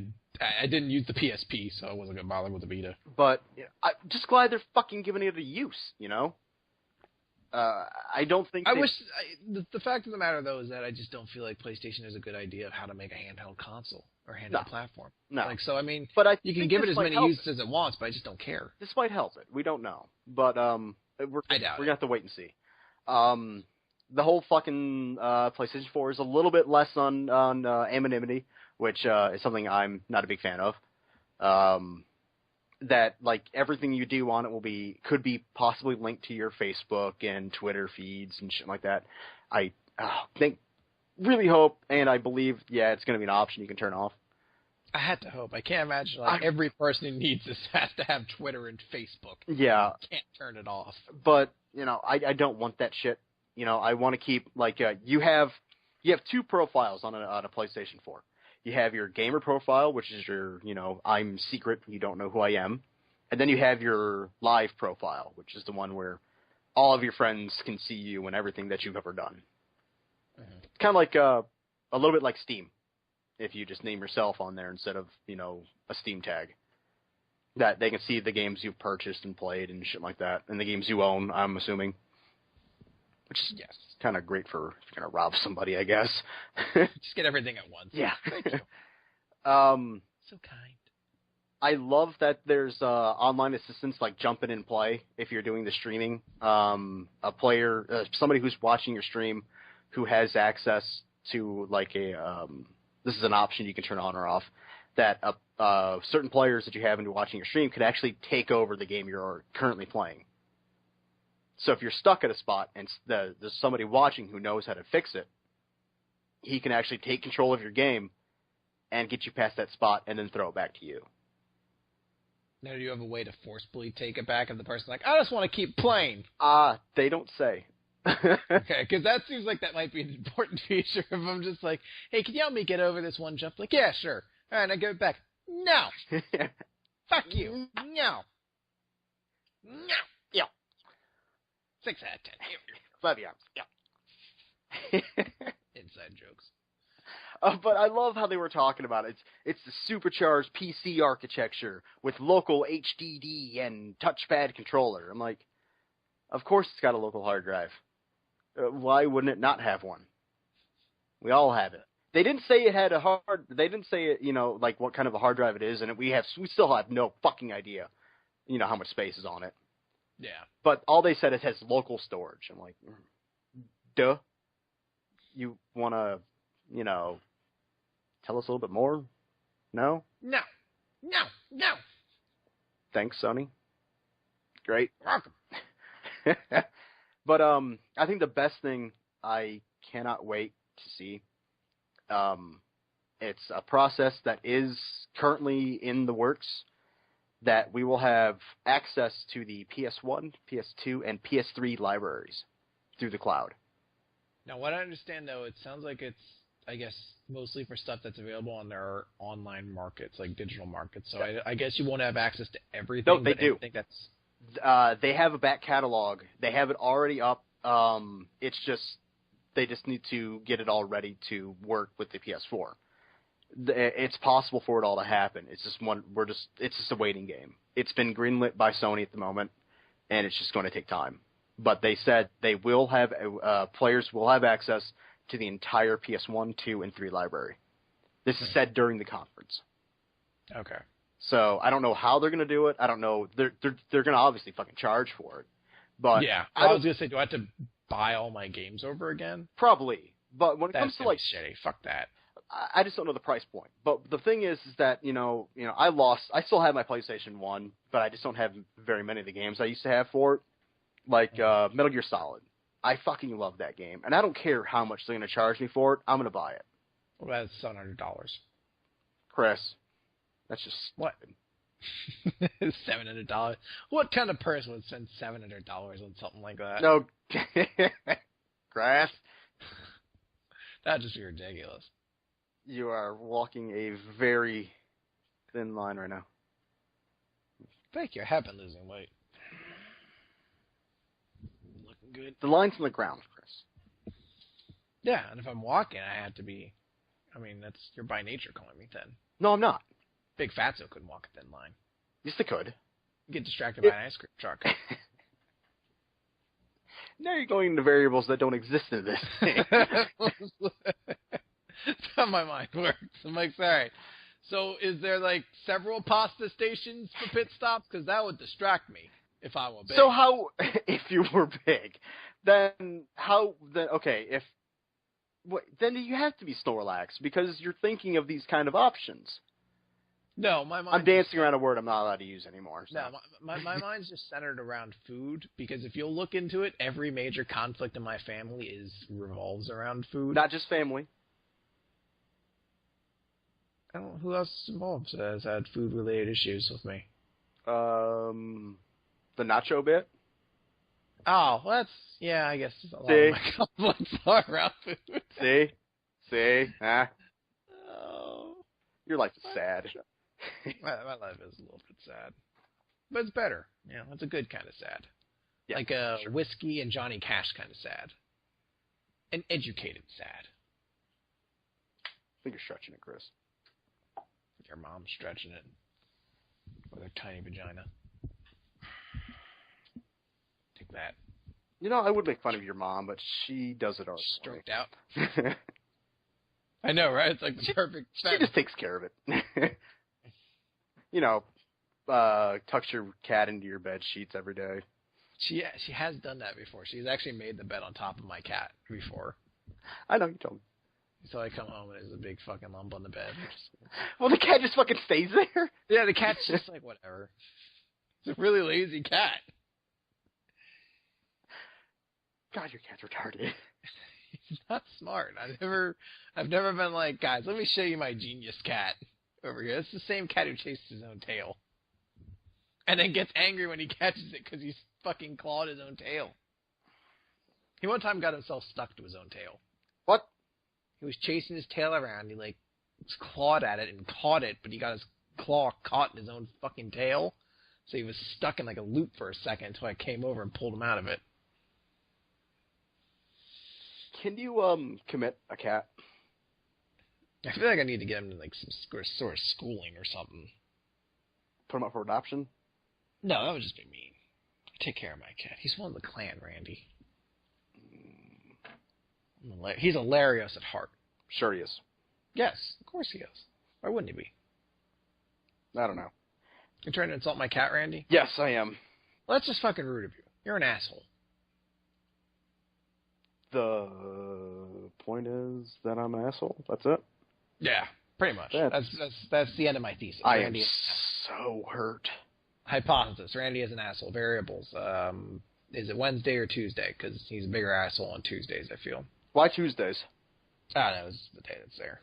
didn't use the PSP, so I wasn't gonna bother with the Vita. But I'm just glad they're fucking giving it a use, you know? I don't think... The fact of the matter, though, is that I just don't feel like PlayStation has a good idea of how to make a handheld console or handheld platform. No. Like, so, I mean, you can think give it as many uses as it wants, but I just don't care. This might help it. We don't know. But we're going to have to wait and see. The whole fucking PlayStation 4 is a little bit less on anonymity, which is something I'm not a big fan of. That like everything you do on it could be possibly linked to your Facebook and Twitter feeds and shit like that. I really hope, and I believe, it's going to be an option you can turn off. I had to hope. I can't imagine every person who needs this has to have Twitter and Facebook. Yeah, you can't turn it off. But I don't want that shit. I want to keep you have 2 profiles on a PlayStation 4. You have your gamer profile, which is your, I'm secret, you don't know who I am. And then you have your live profile, which is the one where all of your friends can see you and everything that you've ever done. Mm-hmm. Kind of like a little bit like Steam, if you just name yourself on there instead of, a Steam tag. That they can see the games you've purchased and played and shit like that, and the games you own, I'm assuming. Which is kind of great for if you're going to rob somebody, I guess. Just get everything at once. Yeah. Thank you. So kind. I love that there's online assistance like jump in and play if you're doing the streaming. A player, somebody who's watching your stream who has access to like this is an option you can turn on or off, that certain players that you have into watching your stream could actually take over the game you're currently playing. So if you're stuck at a spot and there's somebody watching who knows how to fix it, he can actually take control of your game and get you past that spot and then throw it back to you. Now, do you have a way to forcibly take it back if the person's like, I just want to keep playing? They don't say. Okay, because that seems like that might be an important feature. If I'm just like, hey, can you help me get over this one jump? Like, yeah, sure. All right, I go back. No. Fuck you. No. No. Yeah. 6 out of 10. 5 yards. Yeah. Inside jokes. But I love how they were talking about it. It's the supercharged PC architecture with local HDD and touchpad controller. I'm like, of course it's got a local hard drive. Why wouldn't it not have one? We all have it. They didn't say it had a hard. They didn't say it, like what kind of a hard drive it is, and we still have no fucking idea, how much space is on it. Yeah. But all they said is it has local storage. I'm like, duh. You want to, tell us a little bit more? No? No. No. No. Thanks, Sony. Great. Welcome. But I think the best thing I cannot wait to see, it's a process that is currently in the works, that we will have access to the PS1, PS2, and PS3 libraries through the cloud. Now, what I understand, though, it sounds like it's, I guess, mostly for stuff that's available on their online markets, like digital markets. So I guess you won't have access to everything. No, they do. I think that's... They have a back catalog. They have it already up. It's just they just need to get it all ready to work with the PS4. It's possible for it all to happen. It's just it's just a waiting game. It's been greenlit by Sony at the moment, and it's just going to take time. But they said they will have players will have access to the entire PS1, 2, and 3 library. This is said during the conference. Okay. So I don't know how they're going to do it. I don't know. They're going to obviously fucking charge for it. But yeah, I was going to say, do I have to buy all my games over again? Probably. But when it comes to like shitty, fuck that. I just don't know the price point. But the thing is that I still have my PlayStation 1, but I just don't have very many of the games I used to have for it. Like Metal Gear Solid. I fucking love that game, and I don't care how much they're going to charge me for it. I'm going to buy it. Well, that's $700. Chris, that's just what? $700. What kind of person would spend $700 on something like that? No, grass. That'd just be ridiculous. You are walking a very thin line right now. Thank you. I have been losing weight. Looking good. The line's on the ground, Chris. Yeah, and if I'm walking, I have to be. I mean, you're by nature calling me thin. No, I'm not. Big fatso couldn't walk a thin line. Yes, they could. You get distracted by an ice cream truck. Now you're going into variables that don't exist in this thing. That's how my mind works. I'm like, sorry. So is there like several pasta stations for pit stops? Because that would distract me if I were big. So how, if you were big, then you have to be Snorlax because you're thinking of these kind of options. No, my mind. I'm dancing around a word I'm not allowed to use anymore. So. No, my mind's just centered around food because if you'll look into it, every major conflict in my family revolves around food. Not just family. I don't know who else is involved has had food-related issues with me. The nacho bit. Oh, well, I guess a lot of my conflicts are around food. See, huh? Oh, your life is sad. my life is a little bit sad, but it's better. It's a good kind of sad, like a whiskey and Johnny Cash kind of sad, an educated sad. I think you're stretching it, Chris. Your mom's stretching it with her tiny vagina. Take that. I would make fun of your mom, but she does it already. Stroked out. I know, right? It's like the perfect. She just takes care of it. Tucks your cat into your bed sheets every day. She has done that before. She's actually made the bed on top of my cat before. I know, you told me. So I come home and there's a big fucking lump on the bed. Well, the cat just fucking stays there? Yeah, the cat's just like, whatever. It's a really lazy cat. God, your cat's retarded. He's not smart. I've never been like, guys, let me show you my genius cat over here. It's the same cat who chases his own tail. And then gets angry when he catches it because he's fucking clawed his own tail. He one time got himself stuck to his own tail. What? He was chasing his tail around. He, like, clawed at it and caught it, but he got his claw caught in his own fucking tail. So he was stuck in, like, a loop for a second until I came over and pulled him out of it. Can you, commit a cat? I feel like I need to get him to, like, some sort of schooling or something. Put him up for adoption? No, that would just be mean. I take care of my cat. He's one of the clan, Randy. He's hilarious at heart. Sure he is. Yes, of course he is. Why wouldn't he be? I don't know. You're trying to insult my cat, Randy? Yes, I am. Well, that's just fucking rude of you. You're an asshole. The point is that I'm an asshole. That's it? Yeah, pretty much. That's the end of my thesis. I Randy am so hurt. Hypothesis. Randy is an asshole. Variables. Is it Wednesday or Tuesday? Because he's a bigger asshole on Tuesdays, I feel. Why Tuesdays? I don't know. It's the day that's there.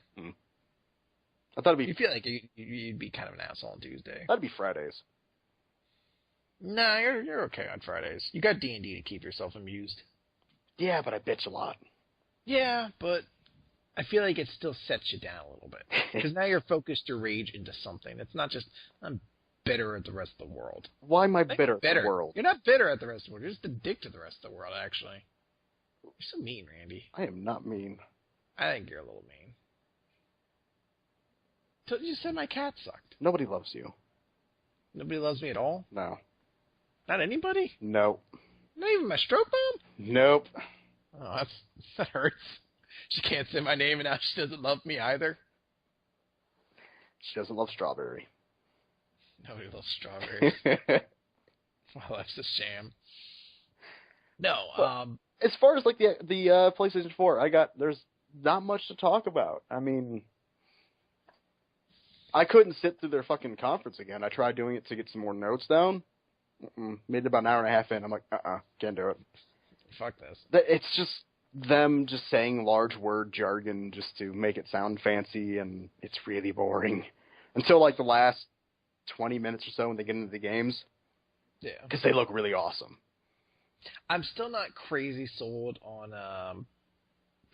I thought it'd be... You feel like you'd be kind of an asshole on Tuesday. That'd be Fridays. Nah, you're okay on Fridays. You got D&D to keep yourself amused. Yeah, but I bitch a lot. Yeah, but I feel like it still sets you down a little bit. Because now you're focused your rage into something. It's not just, I'm bitter at the rest of the world. Why am I bitter at the world? You're not bitter at the rest of the world. You're just a dick to the rest of the world, actually. You're so mean, Randy. I am not mean. I think you're a little mean. You said my cat sucked. Nobody loves you. Nobody loves me at all? No. Not anybody? Nope. Not even my stroke bomb? Nope. Oh, that hurts. She can't say my name and now she doesn't love me either. She doesn't love strawberry. Nobody loves strawberries. Well, that's a sham. No, as far as like the PlayStation 4, there's not much to talk about. I mean, I couldn't sit through their fucking conference again. I tried doing it to get some more notes down. Made it about an hour and a half in. I'm like, can't do it. Fuck this. It's just them just saying large word jargon just to make it sound fancy, and it's really boring. Until like the last 20 minutes or so when they get into the games. Yeah. Because they look really awesome. I'm still not crazy sold on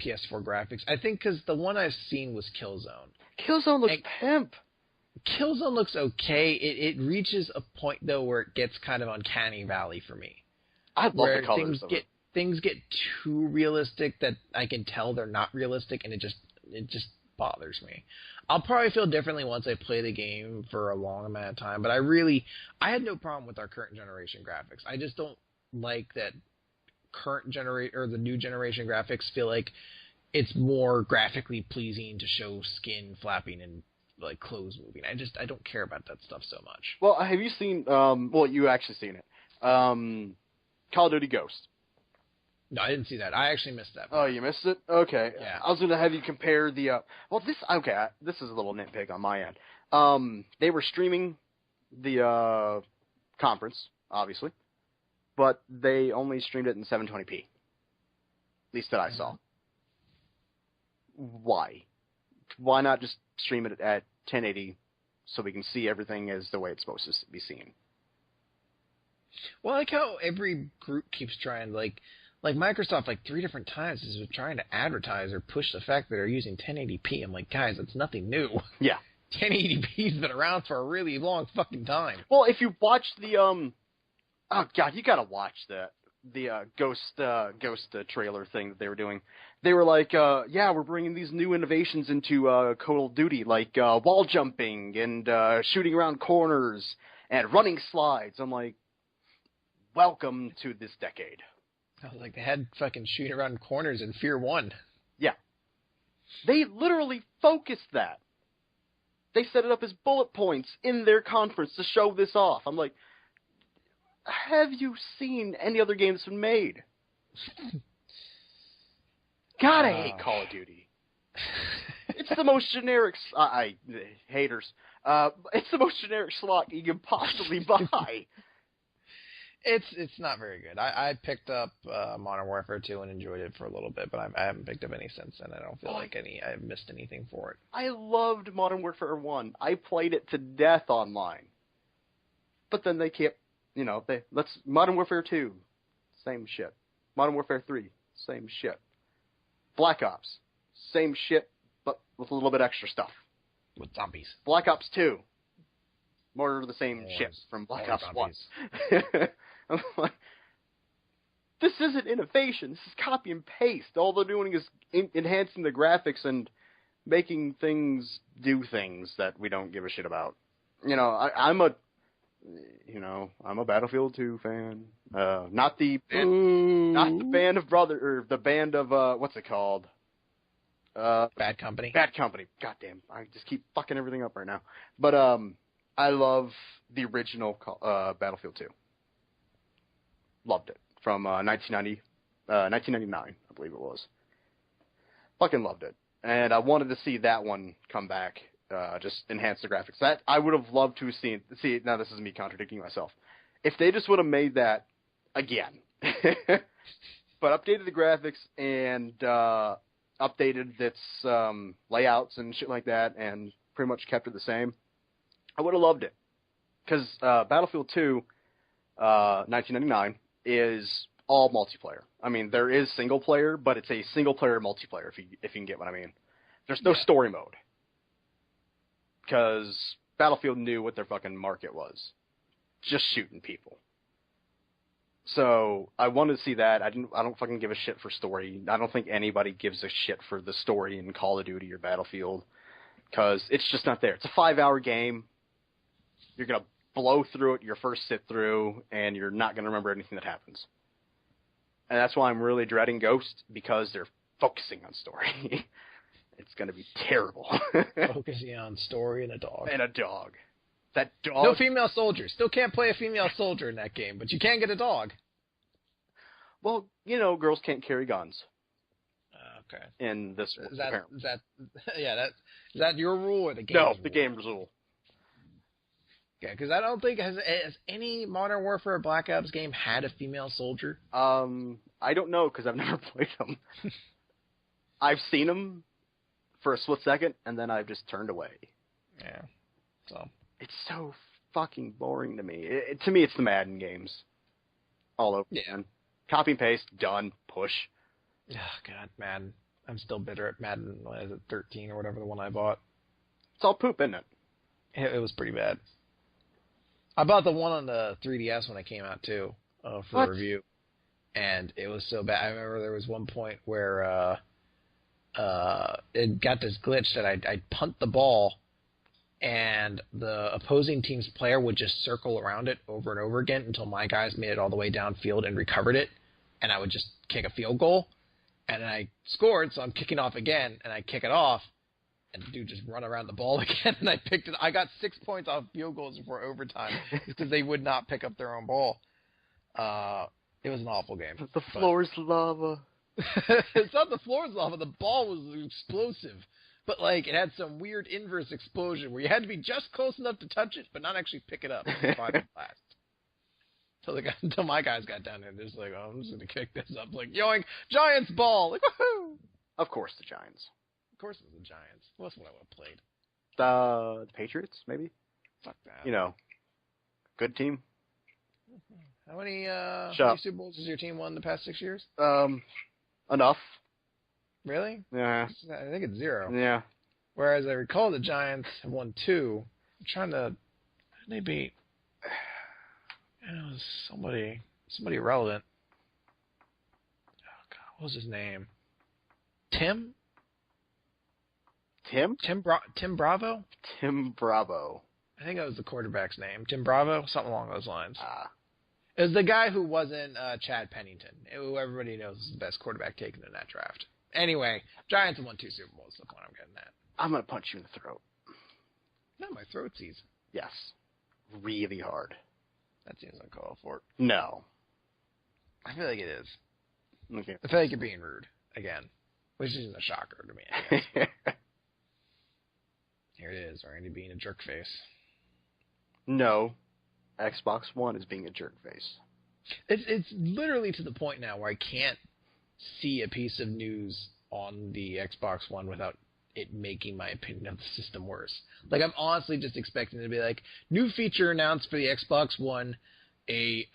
PS4 graphics. I think because the one I've seen was Killzone. Killzone looks pimp. Killzone looks okay. It reaches a point, though, where it gets kind of uncanny valley for me. I love the colors of it. Things get too realistic that I can tell they're not realistic, and it just bothers me. I'll probably feel differently once I play the game for a long amount of time, but I had no problem with our current generation graphics. I just don't like that the new generation graphics feel like it's more graphically pleasing to show skin flapping and like clothes moving. I don't care about that stuff so much. Well, have you seen you actually seen it. Call of Duty Ghost. No, I didn't see that. I actually missed that. Oh, you missed it? Okay. Yeah. I was going to have you compare the this is a little nitpick on my end. They were streaming the conference, obviously, but they only streamed it in 720p. At least that I saw. Why? Why not just stream it at 1080 so we can see everything as the way it's supposed to be seen? Well, I like how every group keeps trying, like Microsoft, like 3 different times is trying to advertise or push the fact that they're using 1080p. I'm like, guys, that's nothing new. Yeah. 1080p's been around for a really long fucking time. Well, if you watch the oh god, you gotta watch the Ghost trailer thing that they were doing. They were like, we're bringing these new innovations into Call of Duty, like wall jumping and shooting around corners and running slides. I'm like, welcome to this decade. I was like, they had fucking shooting around corners in Fear 1. Yeah. They literally focused that. They set it up as bullet points in their conference to show this off. I'm like, have you seen any other games been made? God, I hate Call of Duty. It's the most generic. Haters. It's the most generic slot you can possibly buy. It's not very good. I picked up Modern Warfare 2 and enjoyed it for a little bit, but I haven't picked up any since then. I don't feel like I've missed anything for it. I loved Modern Warfare 1. I played it to death online. But then they kept, Modern Warfare 2, same shit. Modern Warfare 3, same shit. Black Ops, same shit, but with a little bit extra stuff. With zombies. Black Ops 2, more of the same shit from Black Ops 1. I'm like, this isn't innovation. This is copy and paste. All they're doing is enhancing the graphics and making things do things that we don't give a shit about. I'm a Battlefield 2 fan. Not the band of what's it called? Bad Company. Bad Company. Goddamn, I just keep fucking everything up right now. But I love the original Battlefield 2. Loved it from 1999, I believe it was. Fucking loved it, and I wanted to see that one come back. Just enhance the graphics. That I would have loved to have seen. See, now this is me contradicting myself. If they just would have made that again, but updated the graphics and updated its layouts and shit like that, and pretty much kept it the same, I would have loved it. Because Battlefield 2, 1999, is all multiplayer. I mean, there is single player, but it's a single player multiplayer. If you can get what I mean. There's no story mode. Because Battlefield knew what their fucking market was. Just shooting people. So, I wanted to see that. I don't fucking give a shit for story. I don't think anybody gives a shit for the story in Call of Duty or Battlefield. Because it's just not there. It's a 5-hour game. You're going to blow through it your first sit-through, and you're not going to remember anything that happens. And that's why I'm really dreading Ghost, because they're focusing on story. It's going to be terrible. Focusing on story and a dog. And a dog. That dog. No female soldier. Still can't play a female soldier in that game, but you can get a dog. Well, girls can't carry guns. Okay. In this is that your rule or the game's rule? No, the game's rule. Okay, because I don't think has any Modern Warfare Black Ops game had a female soldier. I don't know because I've never played them. I've seen them for a split second, and then I've just turned away. Yeah. So it's so fucking boring to me. To me, it's the Madden games. All over again. Copy and paste, done, push. Oh, God, Madden. I'm still bitter at Madden, 13 or whatever the one I bought. It's all poop, isn't it? It was pretty bad. I bought the one on the 3DS when it came out, too, for review. And it was so bad. I remember there was one point where it got this glitch that I'd punt the ball, and the opposing team's player would just circle around it over and over again until my guys made it all the way downfield and recovered it, and I would just kick a field goal, and I scored, so I'm kicking off again, and I kick it off, and the dude just run around the ball again, and I picked it. I got 6 points off field goals before overtime because they would not pick up their own ball. It was an awful game. The floor's lava. It's not the floor's lava. The ball was explosive. But, it had some weird inverse explosion where you had to be just close enough to touch it, but not actually pick it up. Blast. Until my guys got down there, they're just like, I'm just going to kick this up. Yoink, Giants ball. Woohoo! Of course the Giants. Of course it's the Giants. What's what I would have played? The Patriots, maybe? Fuck that. Good team. How many Super Bowls has your team won the past 6 years? Enough. Really? Yeah. I think it's 0. Yeah. Whereas I recall the Giants have won 2. I'm trying to... They beat... It was somebody relevant. Oh, God. What was his name? Tim? Tim? Tim Bravo? Tim Bravo. I think that was the quarterback's name. Tim Bravo? Something along those lines. It was the guy who wasn't Chad Pennington, who everybody knows is the best quarterback taken in that draft. Anyway, Giants have won 2 Super Bowls. That's what I'm getting at. I'm going to punch you in the throat. No, my throat sees. Yes. Really hard. That seems uncalled for. No. I feel like it is. Okay. I feel like you're being rude. Again. Which isn't a shocker to me, I guess. Here it is, Randy being a jerk face. No, Xbox One is being a jerk face. It's literally to the point now where I can't see a piece of news on the Xbox One without it making my opinion of the system worse. Like, I'm honestly just expecting it to be like, new feature announced for the Xbox One, a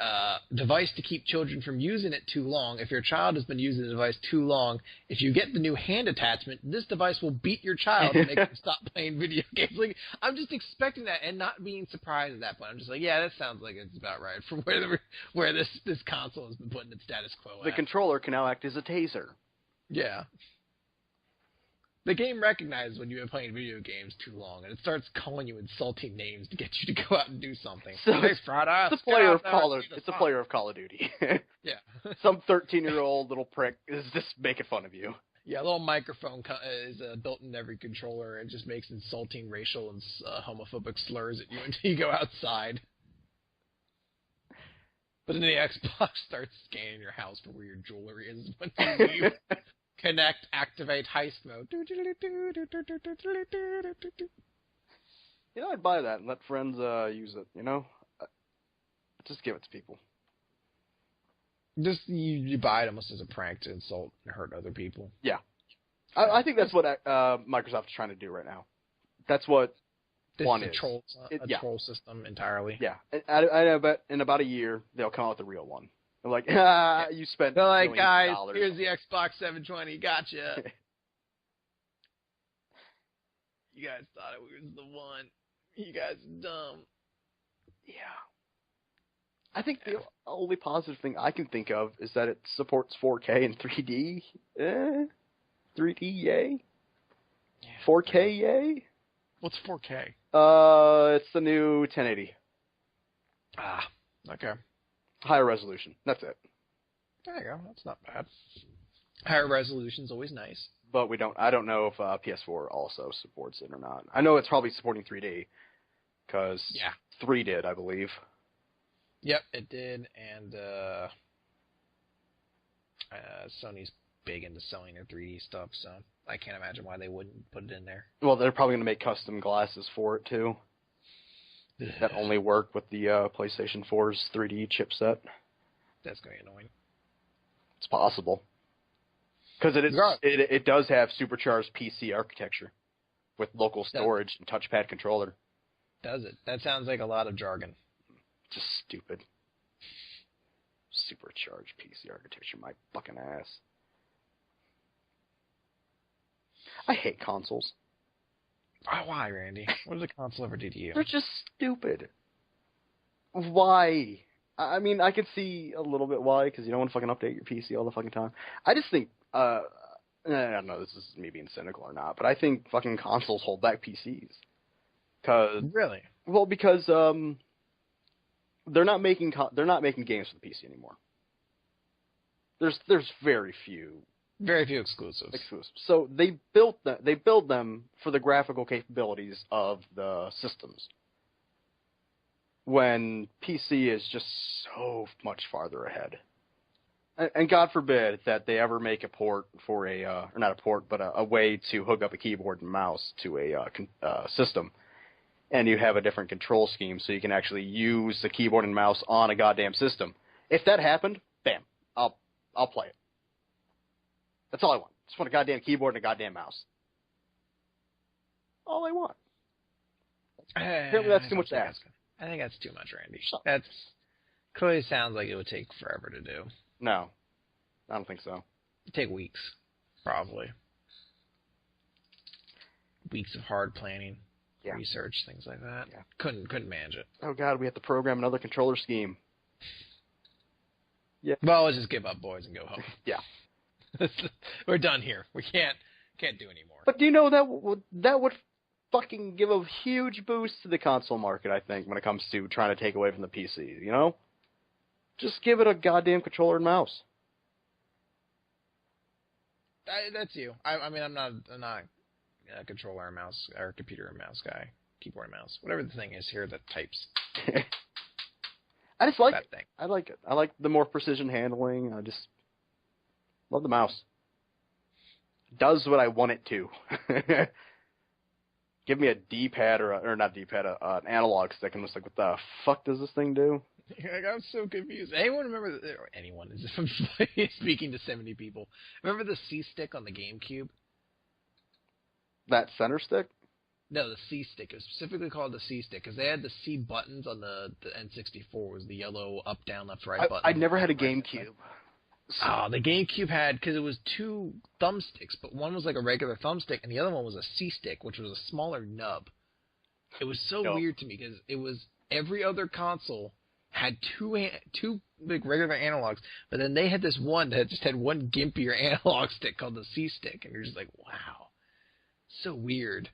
device to keep children from using it too long. If your child has been using the device too long, if you get the new hand attachment, this device will beat your child and make them stop playing video games. Like, I'm just expecting that and not being surprised at that point. I'm just like, yeah, that sounds like it's about right for where this console has been put in its status quo. The controller can now act as a taser. Yeah. The game recognizes when you've been playing video games too long, and it starts calling you insulting names to get you to go out and do something. So hey, it's a player of Call of Duty. Yeah. Some 13-year-old little prick is just making fun of you. Yeah, a little microphone is built in every controller and just makes insulting racial and homophobic slurs at you until you go outside. But then the Xbox starts scanning your house for where your jewelry is when you leave. Connect, activate heist mode. I'd buy that and let friends use it, Just give it to people. Just, you buy it almost as a prank to insult and hurt other people. Yeah. I think that's what Microsoft's trying to do right now. That's what One is. A troll system entirely. Yeah. I bet in about a year, they'll come out with a real one. They're like, you spent They're like, guys, $millions. here's the Xbox 720. Gotcha. You guys thought it was the one. You guys are dumb. Yeah. I think the only positive thing I can think of is that it supports 4K and 3D. 3D, yay. Yeah. 4K, yay. What's 4K? It's the new 1080. Ah, okay. Higher resolution. That's it. There you go. That's not bad. Higher resolution's always nice. But I don't know if PS4 also supports it or not. I know it's probably supporting 3D because 3 did, I believe. Yep, it did, and Sony's big into selling their 3D stuff, so I can't imagine why they wouldn't put it in there. Well, they're probably going to make custom glasses for it, too. That only work with the PlayStation 4's 3D chipset. That's going to be annoying. It's possible. Because it does have supercharged PC architecture with local storage and touchpad controller. Does it? That sounds like a lot of jargon. Just stupid. Supercharged PC architecture, my fucking ass. I hate consoles. Why, Randy? What does a console ever do to you? They're just stupid. Why? I mean, I could see a little bit why, because you don't want to fucking update your PC all the fucking time. I just think, I don't know, this is me being cynical or not, but I think fucking consoles hold back PCs. Really? Well, because they're not making games for the PC anymore. There's very few. Very few exclusives. So they build them for the graphical capabilities of the systems. When PC is just so much farther ahead. And God forbid that they ever make a port for or not a port, but a way to hook up a keyboard and mouse to a system. And you have a different control scheme so you can actually use the keyboard and mouse on a goddamn system. If that happened, bam, I'll play it. That's all I want. Just want a goddamn keyboard and a goddamn mouse. All I want. Apparently that's too much to ask. I think that's too much, Randy. That clearly sounds like it would take forever to do. No, I don't think so. It'd take weeks, probably. Weeks of hard planning, research, things like that. Yeah. Couldn't manage it. Oh God, we have to program another controller scheme. Yeah. Well, let's just give up, boys, and go home. Yeah. We're done here. We can't do anymore. But do you know that would fucking give a huge boost to the console market, I think, when it comes to trying to take away from the PC, you know? Just give it a goddamn controller and mouse. That's you. I mean, I'm not a controller and mouse, or computer and mouse guy. Keyboard and mouse. Whatever the thing is here that types. I just like that it. Thing. I like it. I like the more precision handling. I just love the mouse. does what I want it to. Give me a D-pad or not D-pad, an analog stick, and I'm just like, what the fuck does this thing do? Like, I'm so confused. Anyone remember? Or anyone is speaking to 70 people. Remember the C stick on the GameCube? That center stick? No, the C stick. It was specifically called the C stick because they had the C buttons on the N64. Was the yellow up, down, left, right button. I never had a GameCube. Oh, the GameCube had, because it was two thumbsticks, but one was like a regular thumbstick, and the other one was a C-stick, which was a smaller nub. It was so weird to me, because it was every other console had two like regular analogs, but then they had this one that just had one gimpier analog stick called the C-stick, and you're just like, wow, so weird.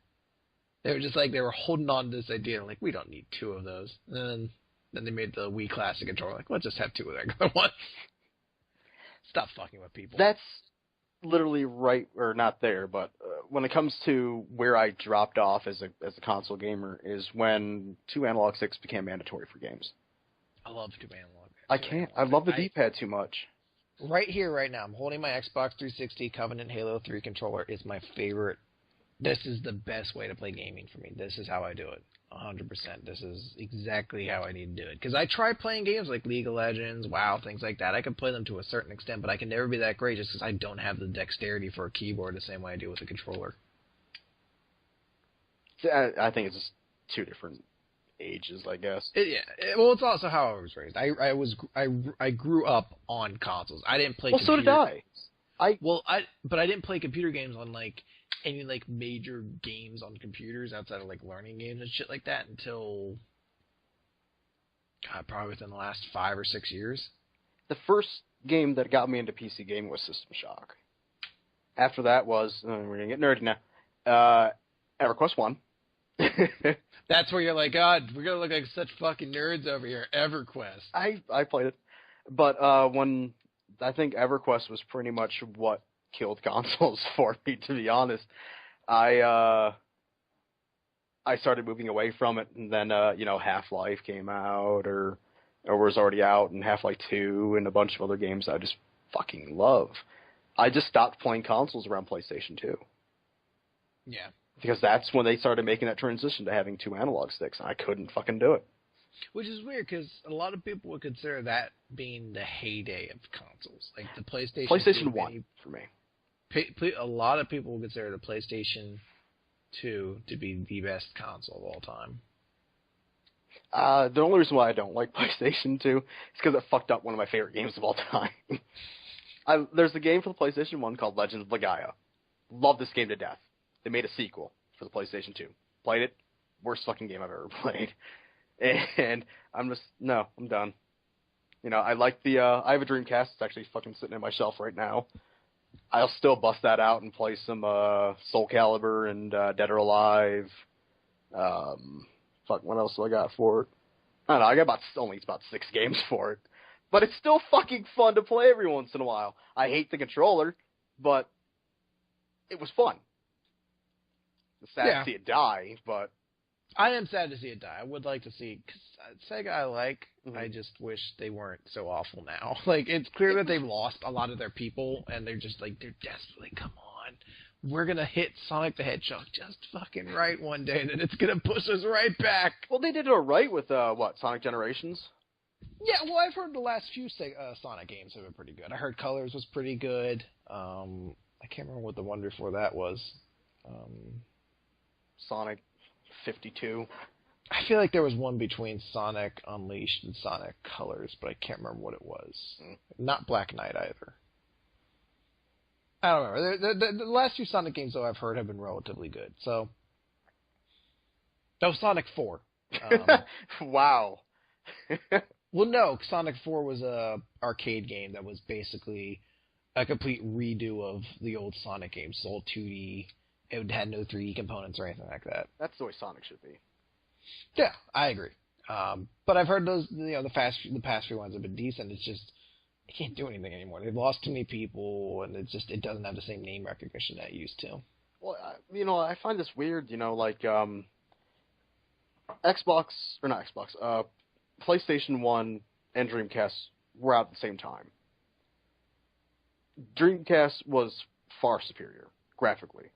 They were just like, they were holding on to this idea, like, we don't need two of those. And then they made the Wii Classic controller, like, let's just have two of the regular ones. Stop fucking with people. That's literally right, or not there, but when it comes to where I dropped off as a console gamer is when two analog sticks became mandatory for games. I love two analog. I can't. I love the D-pad too much. Right here, right now, I'm holding my Xbox 360 Covenant Halo 3 controller. It's my favorite. This is the best way to play gaming for me. This is how I do it. 100%. This is exactly how I need to do it. Because I try playing games like League of Legends, WoW, things like that. I can play them to a certain extent, but I can never be that great just because I don't have the dexterity for a keyboard the same way I do with a controller. I think it's just two different ages, I guess. Well, it's also how I was raised. I grew up on consoles. I didn't play. Well, so did I. But I didn't play computer games on like any like major games on computers outside of like learning games and shit like that until probably within the last 5 or 6 years. The first game that got me into PC gaming was System Shock. After that was we're gonna get nerdy now. EverQuest 1. That's where you're like, God, we're gonna look like such fucking nerds over here. EverQuest. I played it, but when I think EverQuest was pretty much what killed consoles for me, to be honest. I started moving away from it, and then Half-Life came out or was already out, and Half-Life 2 and a bunch of other games I just fucking love. I just stopped playing consoles around PlayStation 2. Yeah. Because that's when they started making that transition to having two analog sticks, and I couldn't fucking do it. Which is weird, because a lot of people would consider that being the heyday of consoles. Like the PlayStation 1 for me. A lot of people would consider the PlayStation 2 to be the best console of all time. The only reason why I don't like PlayStation 2 is because it fucked up one of my favorite games of all time. There's a game for the PlayStation 1 called Legends of Legaia. Love this game to death. They made a sequel for the PlayStation 2. Played it. Worst fucking game I've ever played. And I'm done. I like I have a Dreamcast. It's actually fucking sitting on my shelf right now. I'll still bust that out and play some Soul Calibur and Dead or Alive. What else do I got for it? I don't know. I got about 6 games for it. But it's still fucking fun to play every once in a while. I hate the controller, but it was fun. It's sad to see it die, but... I am sad to see it die. I would like to see... Cause Sega I like. Mm-hmm. I just wish they weren't so awful now. Like, it's clear that they've lost a lot of their people, and they're just like, they're desperately, come on. We're going to hit Sonic the Hedgehog just fucking right one day, then it's going to push us right back. Well, they did it right with, Sonic Generations? Yeah, well, I've heard the last few Sonic games have been pretty good. I heard Colors was pretty good. I can't remember what the one before that was. Sonic 52. I feel like there was one between Sonic Unleashed and Sonic Colors, but I can't remember what it was. Not Black Knight either. I don't remember. The last few Sonic games, though, I've heard have been relatively good. So, no, Sonic 4. Wow. Well, no, Sonic 4 was a arcade game that was basically a complete redo of the old Sonic games. It's all 2D. It had no 3D components or anything like that. That's the way Sonic should be. Yeah, I agree. But I've heard those, the past few ones have been decent. It's just, it can't do anything anymore. They've lost too many people, and it doesn't have the same name recognition that it used to. Well, I find this weird, PlayStation 1 and Dreamcast were out at the same time. Dreamcast was far superior. graphically.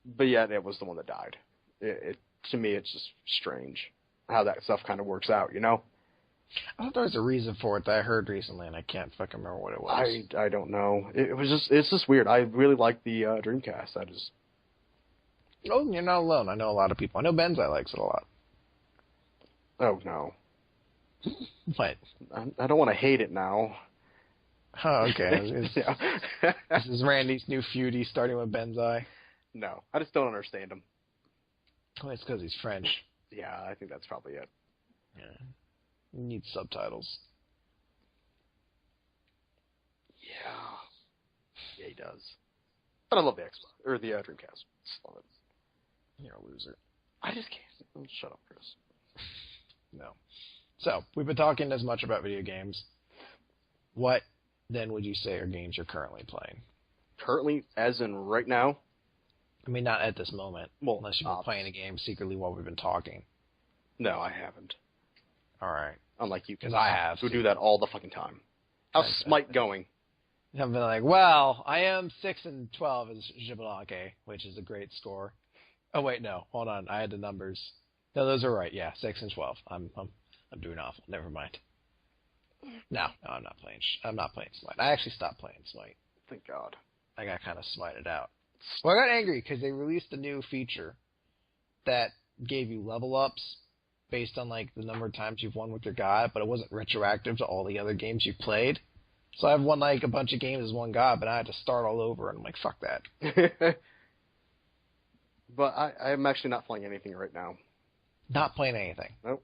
But yet it was the one that died. To me, it's just strange how that stuff kind of works out, you know? I thought there was a reason for it that I heard recently, and I can't fucking remember what it was. I don't know. It's just weird. I really like the Dreamcast. Oh, you're not alone. I know a lot of people. I know Benzai likes it a lot. Oh, no. What? I don't want to hate it now. Oh, okay. This is Randy's new feud. He's starting with Benzai. No, I just don't understand him. Oh, it's because he's French. Yeah, I think that's probably it. Yeah. You need subtitles. Yeah, he does. But I love the Xbox, or the Dreamcast. Love it. You're a loser. I just can't. Shut up, Chris. No. So, we've been talking as much about video games. What, then, would you say are games you're currently playing? Currently, as in right now? I mean, not at this moment. Well, unless you've been playing a game secretly while we've been talking. No, I haven't. All right. Unlike you. Because I have. Who do that all the fucking time. How's Smite going? I've been like, well, I am 6-12 as Jablanque, which is a great score. Oh, wait, no. Hold on. I had the numbers. No, those are right. Yeah, 6-12. I'm doing awful. Never mind. No, I'm not playing. I'm not playing Smite. I actually stopped playing Smite. Thank God. I got kind of smited out. Well, I got angry because they released a new feature that gave you level ups based on like the number of times you've won with your god, but it wasn't retroactive to all the other games you played. So I've won like a bunch of games as one god, but I had to start all over, and I'm like, fuck that. But I'm actually not playing anything right now. Not playing anything. Nope.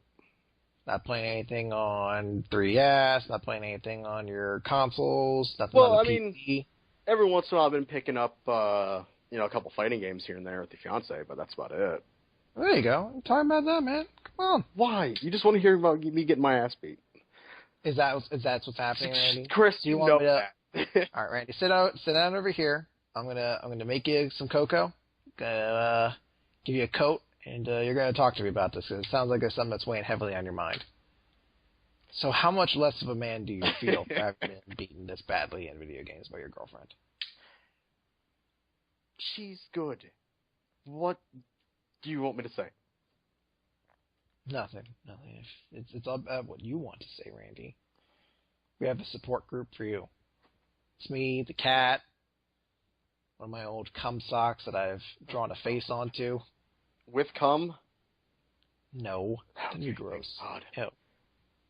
Not playing anything on 3DS, not playing anything on your consoles, nothing on the PC. Mean, every once in a while I've been picking up, a couple fighting games here and there with the fiance, but that's about it. There you go. I'm talking about that, man. Come on. Why? You just want to hear about me getting my ass beat? Is that what's happening, Randy? Chris, do you want me to? All right, Randy, sit down over here. I'm gonna make you some cocoa. Gonna give you a coat, and you're gonna talk to me about this. 'Cause it sounds like there's something that's weighing heavily on your mind. So, how much less of a man do you feel for having been beaten this badly in video games by your girlfriend? She's good. What do you want me to say? Nothing. It's all about what you want to say, Randy. We have a support group for you. It's me, the cat, one of my old cum socks that I've drawn a face onto. With cum? No. That'd be gross. Ew.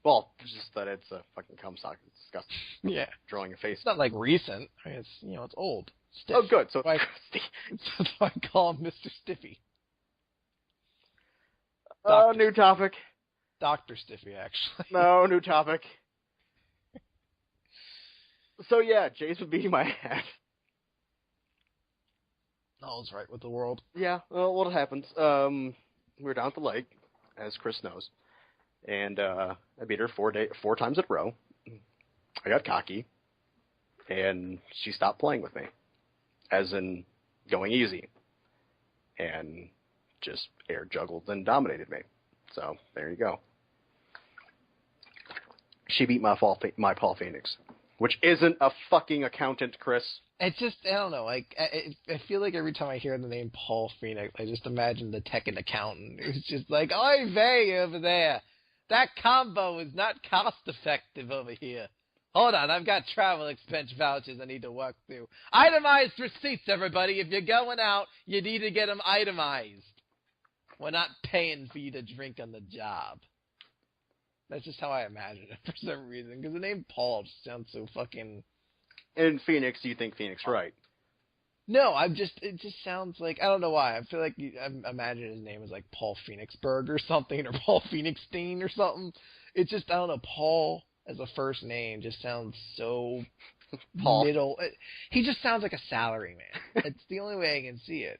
Well, just that it's a fucking cum sock. It's disgusting. Yeah. Drawing a face. It's not like recent. I mean, it's old. Stiff. Oh, good. So that's why I call him Mr. Stiffy. New topic. Dr. Stiffy, actually. No, new topic. So, yeah, Jace would beat my ass. All's right with the world. Yeah, well, what happens? We were down at the lake, as Chris knows, and I beat her 4 times in a row. I got cocky, and she stopped playing with me, as in going easy, and just air juggled and dominated me. So there you go. She beat my Paul Phoenix, which isn't a fucking accountant, Chris. It's just, I don't know, like, I feel like every time I hear the name Paul Phoenix, I just imagine the Tekken accountant. It's just like, oy vey over there. That combo is not cost effective over here. Hold on, I've got travel expense vouchers I need to work through. Itemized receipts, everybody. If you're going out, you need to get them itemized. We're not paying for you to drink on the job. That's just how I imagine it for some reason, because the name Paul just sounds so fucking... In Phoenix, you think Phoenix, right? No, it just sounds like, I don't know why. I feel like I imagine his name is like Paul Phoenixberg or something, or Paul Phoenixstein or something. It's just, I don't know, Paul as a first name just sounds so Paul. middle. He just sounds like a salary man. It's the only way I can see it.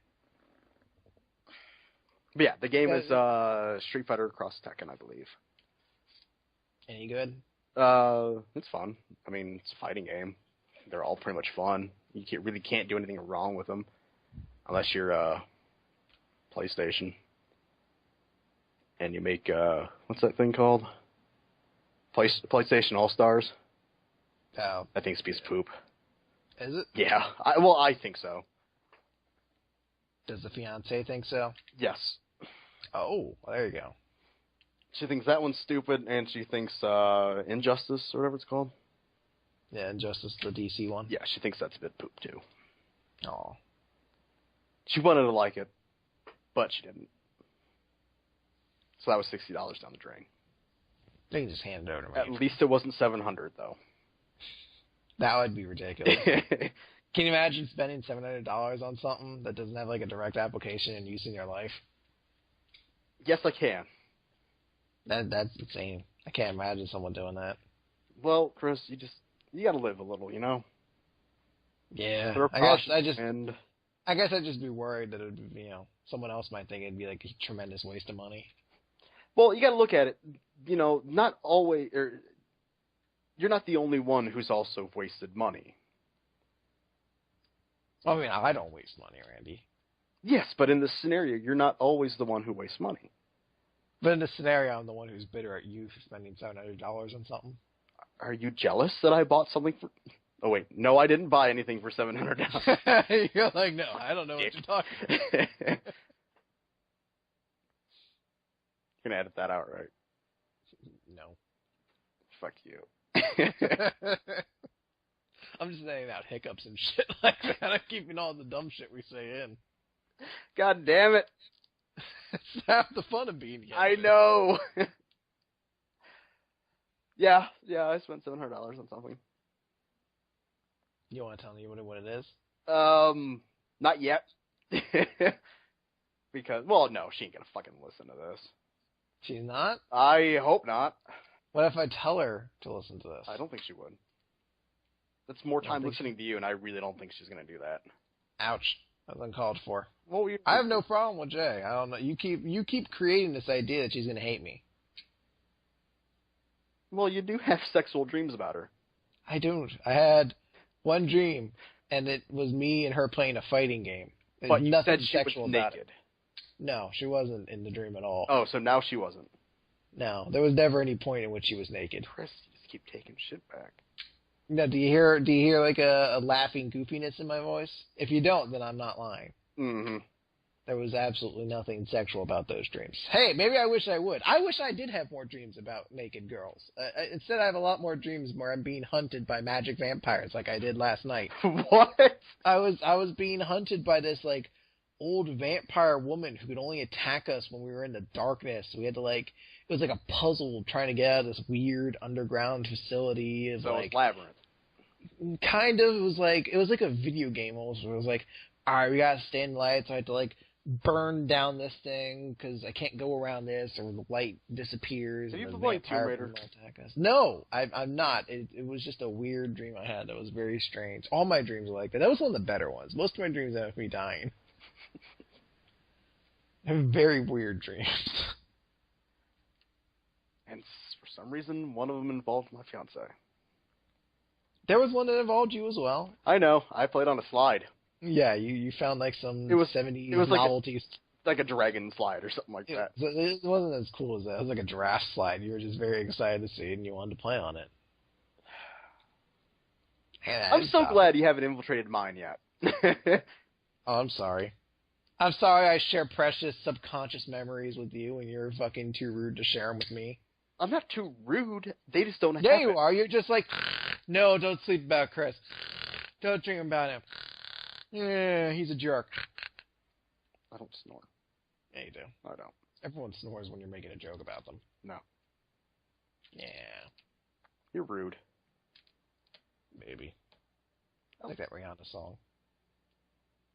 But yeah, the game is Street Fighter Cross Tekken, I believe. Any good? It's fun. I mean, it's a fighting game. They're all pretty much fun. You really can't do anything wrong with them, unless you're PlayStation. And you make what's that thing called? PlayStation All Stars. Oh, I think it's a piece of poop. Is it? Yeah. I think so. Does the fiance think so? Yes. Oh, well, there you go. She thinks that one's stupid, and she thinks Injustice, or whatever it's called. Yeah, Injustice, the DC one. Yeah, she thinks that's a bit poop, too. Oh. She wanted to like it, but she didn't. So that was $60 down the drain. They can just hand it over to me. At least it wasn't $700, though. That would be ridiculous. Can you imagine spending $700 on something that doesn't have like a direct application and use in your life? Yes, I can. That's insane. I can't imagine someone doing that. Well, Chris, you gotta live a little, you know? Yeah. I guess I'd just be worried that it would be, someone else might think it'd be like a tremendous waste of money. Well, you gotta look at it, not always, you're not the only one who's also wasted money. I mean, I don't waste money, Randy. Yes, but in this scenario, you're not always the one who wastes money. But in this scenario, I'm the one who's bitter at you for spending $700 on something. Are you jealous that I bought something for... Oh, wait. No, I didn't buy anything for $700. You're like, no, I don't know what you're talking about. You're going to edit that out, right? No. Fuck you. I'm just saying out hiccups and shit like that. I'm keeping all the dumb shit we say in. God damn it. It's half the fun of being together. I know. Yeah, I spent $700 on something. You want to tell me what it is? Not yet. Because, well, no, she ain't gonna fucking listen to this. She's not? I hope not. What if I tell her to listen to this? I don't think she would. That's more time listening to you, and I really don't think she's gonna do that. Ouch. That's uncalled for. Well, I have no problem with Jay. I don't know. You keep creating this idea that she's gonna hate me. Well, you do have sexual dreams about her. I don't. I had one dream, and it was me and her playing a fighting game. There's But you nothing said she sexual was about naked. it. No, she wasn't in the dream at all. Oh, so now she wasn't. No, there was never any point in which she was naked. Chris, you just keep taking shit back. Now, do you hear like a laughing goofiness in my voice? If you don't, then I'm not lying. Mm-hmm. There was absolutely nothing sexual about those dreams. Hey, maybe I wish I would. I wish I did have more dreams about naked girls. Instead, I have a lot more dreams where I'm being hunted by magic vampires like I did last night. What? I was being hunted by this, like, old vampire woman who could only attack us when we were in the darkness. We had to, like, it was like a puzzle trying to get out of this weird underground facility. Of, So like, it's Labyrinth. kind of. It was like a video game almost. Where it was like, all right, we gotta stay in the light, so I had to, like, burn down this thing because I can't go around this, or the light disappears. Have you and the played Tomb vampire Raider? will attack us. No, I'm not. It was just a weird dream I had that was very strange. All my dreams were like that. That was one of the better ones. Most of my dreams have me dying. I have very weird dreams. And for some reason, one of them involved my fiance. There was one that involved you as well. I know. I played on a slide. Yeah, you found like some 70s it was novelties. Like a dragon slide or something like that. So it wasn't as cool as that. It was like a giraffe slide. You were just very excited to see it, and you wanted to play on it. I'm so glad you haven't infiltrated mine yet. Oh, I'm sorry. I'm sorry I share precious subconscious memories with you, and you're fucking too rude to share them with me. I'm not too rude. They just don't have Yeah, you are. You're just like, no, don't sleep about Chris. Don't dream about him. Yeah, he's a jerk. I don't snore. Yeah, you do. I don't. Everyone snores when you're making a joke about them. No. Yeah. You're rude. Maybe. I like that Rihanna song.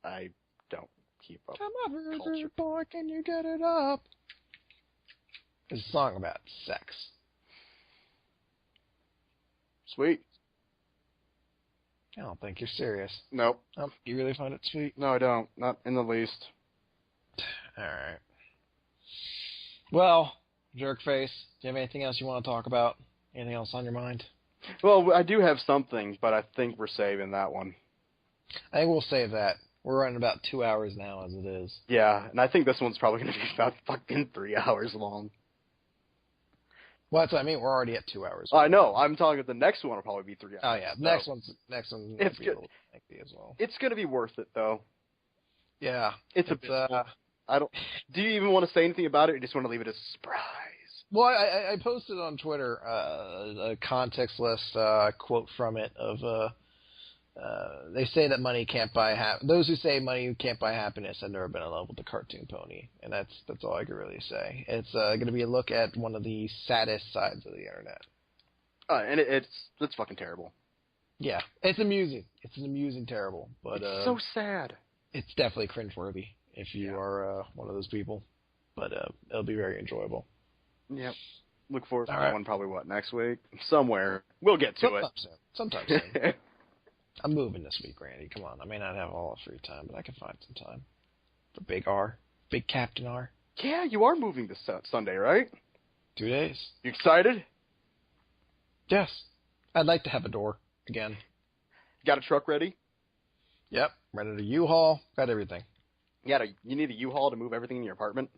I don't keep up. Come on, culture. boy, can you get it up? It's a song about sex. Sweet. I don't think you're serious. Nope. You really find it sweet? No, I don't. Not in the least. Alright. Well, jerkface, do you have anything else you want to talk about? Anything else on your mind? Well, I do have something, but I think we're saving that one. I think we'll save that. We're running about 2 hours now as it is. Yeah, and I think this one's probably going to be about fucking 3 hours long. Well, that's what I mean. We're already at 2 hours. I know. I'm talking the next one will probably be 3 hours. Oh, yeah. Next one's It's gonna be good. a little lengthy as well. It's going to be worth it, though. Yeah. It's a bit. I don't. Do you even want to say anything about it, or just want to leave it as a surprise? Well, I posted on Twitter a context-less quote from it of they say that money can't buy those who say money can't buy happiness have never been in love with the cartoon pony, and that's all I can really say. It's going to be a look at one of the saddest sides of the internet. And it's fucking terrible. Yeah, it's amusing. It's an amusing terrible, but it's so sad. It's definitely cringeworthy if you are one of those people, but it'll be very enjoyable. Yep. Look forward to that one probably, next week? Somewhere. We'll get to it. Sometime soon. I'm moving this week, Randy. Come on. I may not have all the free time, but I can find some time. For Big R. Big Captain R. Yeah, you are moving this Sunday, right? 2 days. You excited? Yes. I'd like to have a door again. Got a truck ready? Yep. Rented a U-Haul. Got everything. You need a U-Haul to move everything in your apartment?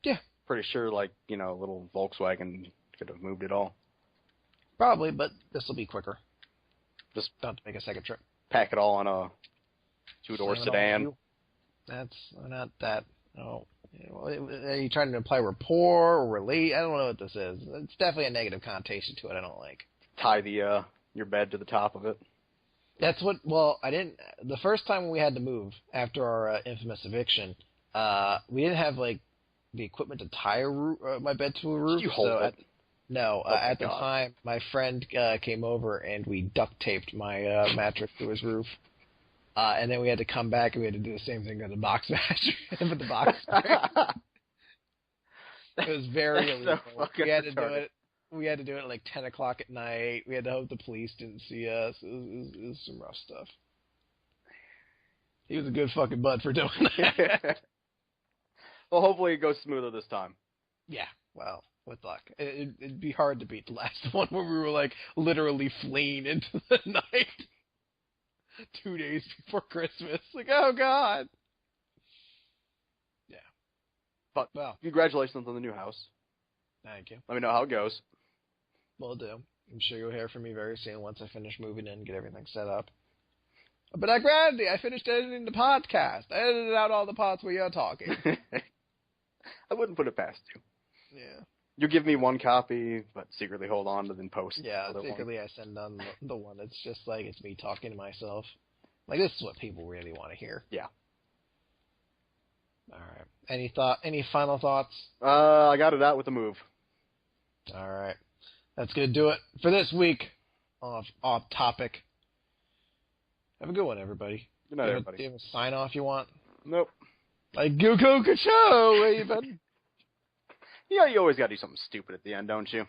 Yeah. Pretty sure, a little Volkswagen could have moved it all. Probably, but this will be quicker. Just don't have to make a second trip. Pack it all on a 2-door sedan. That's not that. No. Are you trying to imply rapport or relate? I don't know what this is. It's definitely a negative connotation to it I don't like. Tie your bed to the top of it. That's what. Well, I didn't. The first time we had to move after our infamous eviction, we didn't have the equipment to tie my bed to a roof. Did you hold it? No. At the time, my friend came over and we duct taped my mattress to his roof. And then we had to come back and we had to do the same thing with the box mattress with the box spring. It was very illegal. We had to do it. We had to do it at 10 o'clock at night. We had to hope the police didn't see us. It was some rough stuff. He was a good fucking bud for doing that. Well, hopefully it goes smoother this time. Yeah, well, with luck. It'd be hard to beat the last one where we were literally fleeing into the night 2 days before Christmas. Oh God. Yeah. But congratulations on the new house. Thank you. Let me know how it goes. Will do. I'm sure you'll hear from me very soon once I finish moving in and get everything set up. But Randy, I finished editing the podcast. I edited out all the parts where you're talking. I wouldn't put it past you. Yeah. You give me one copy, but secretly hold on to then post. Yeah, secretly I send on the one that's just it's me talking to myself. This is what people really want to hear. Yeah. All right. Any final thoughts? I got it out with the move. All right. That's going to do it for this week off topic. Have a good one, everybody. Good night, everybody. Do you have a sign-off you want? Nope. Go, go, go, show, even. Yeah, you always got to do something stupid at the end, don't you?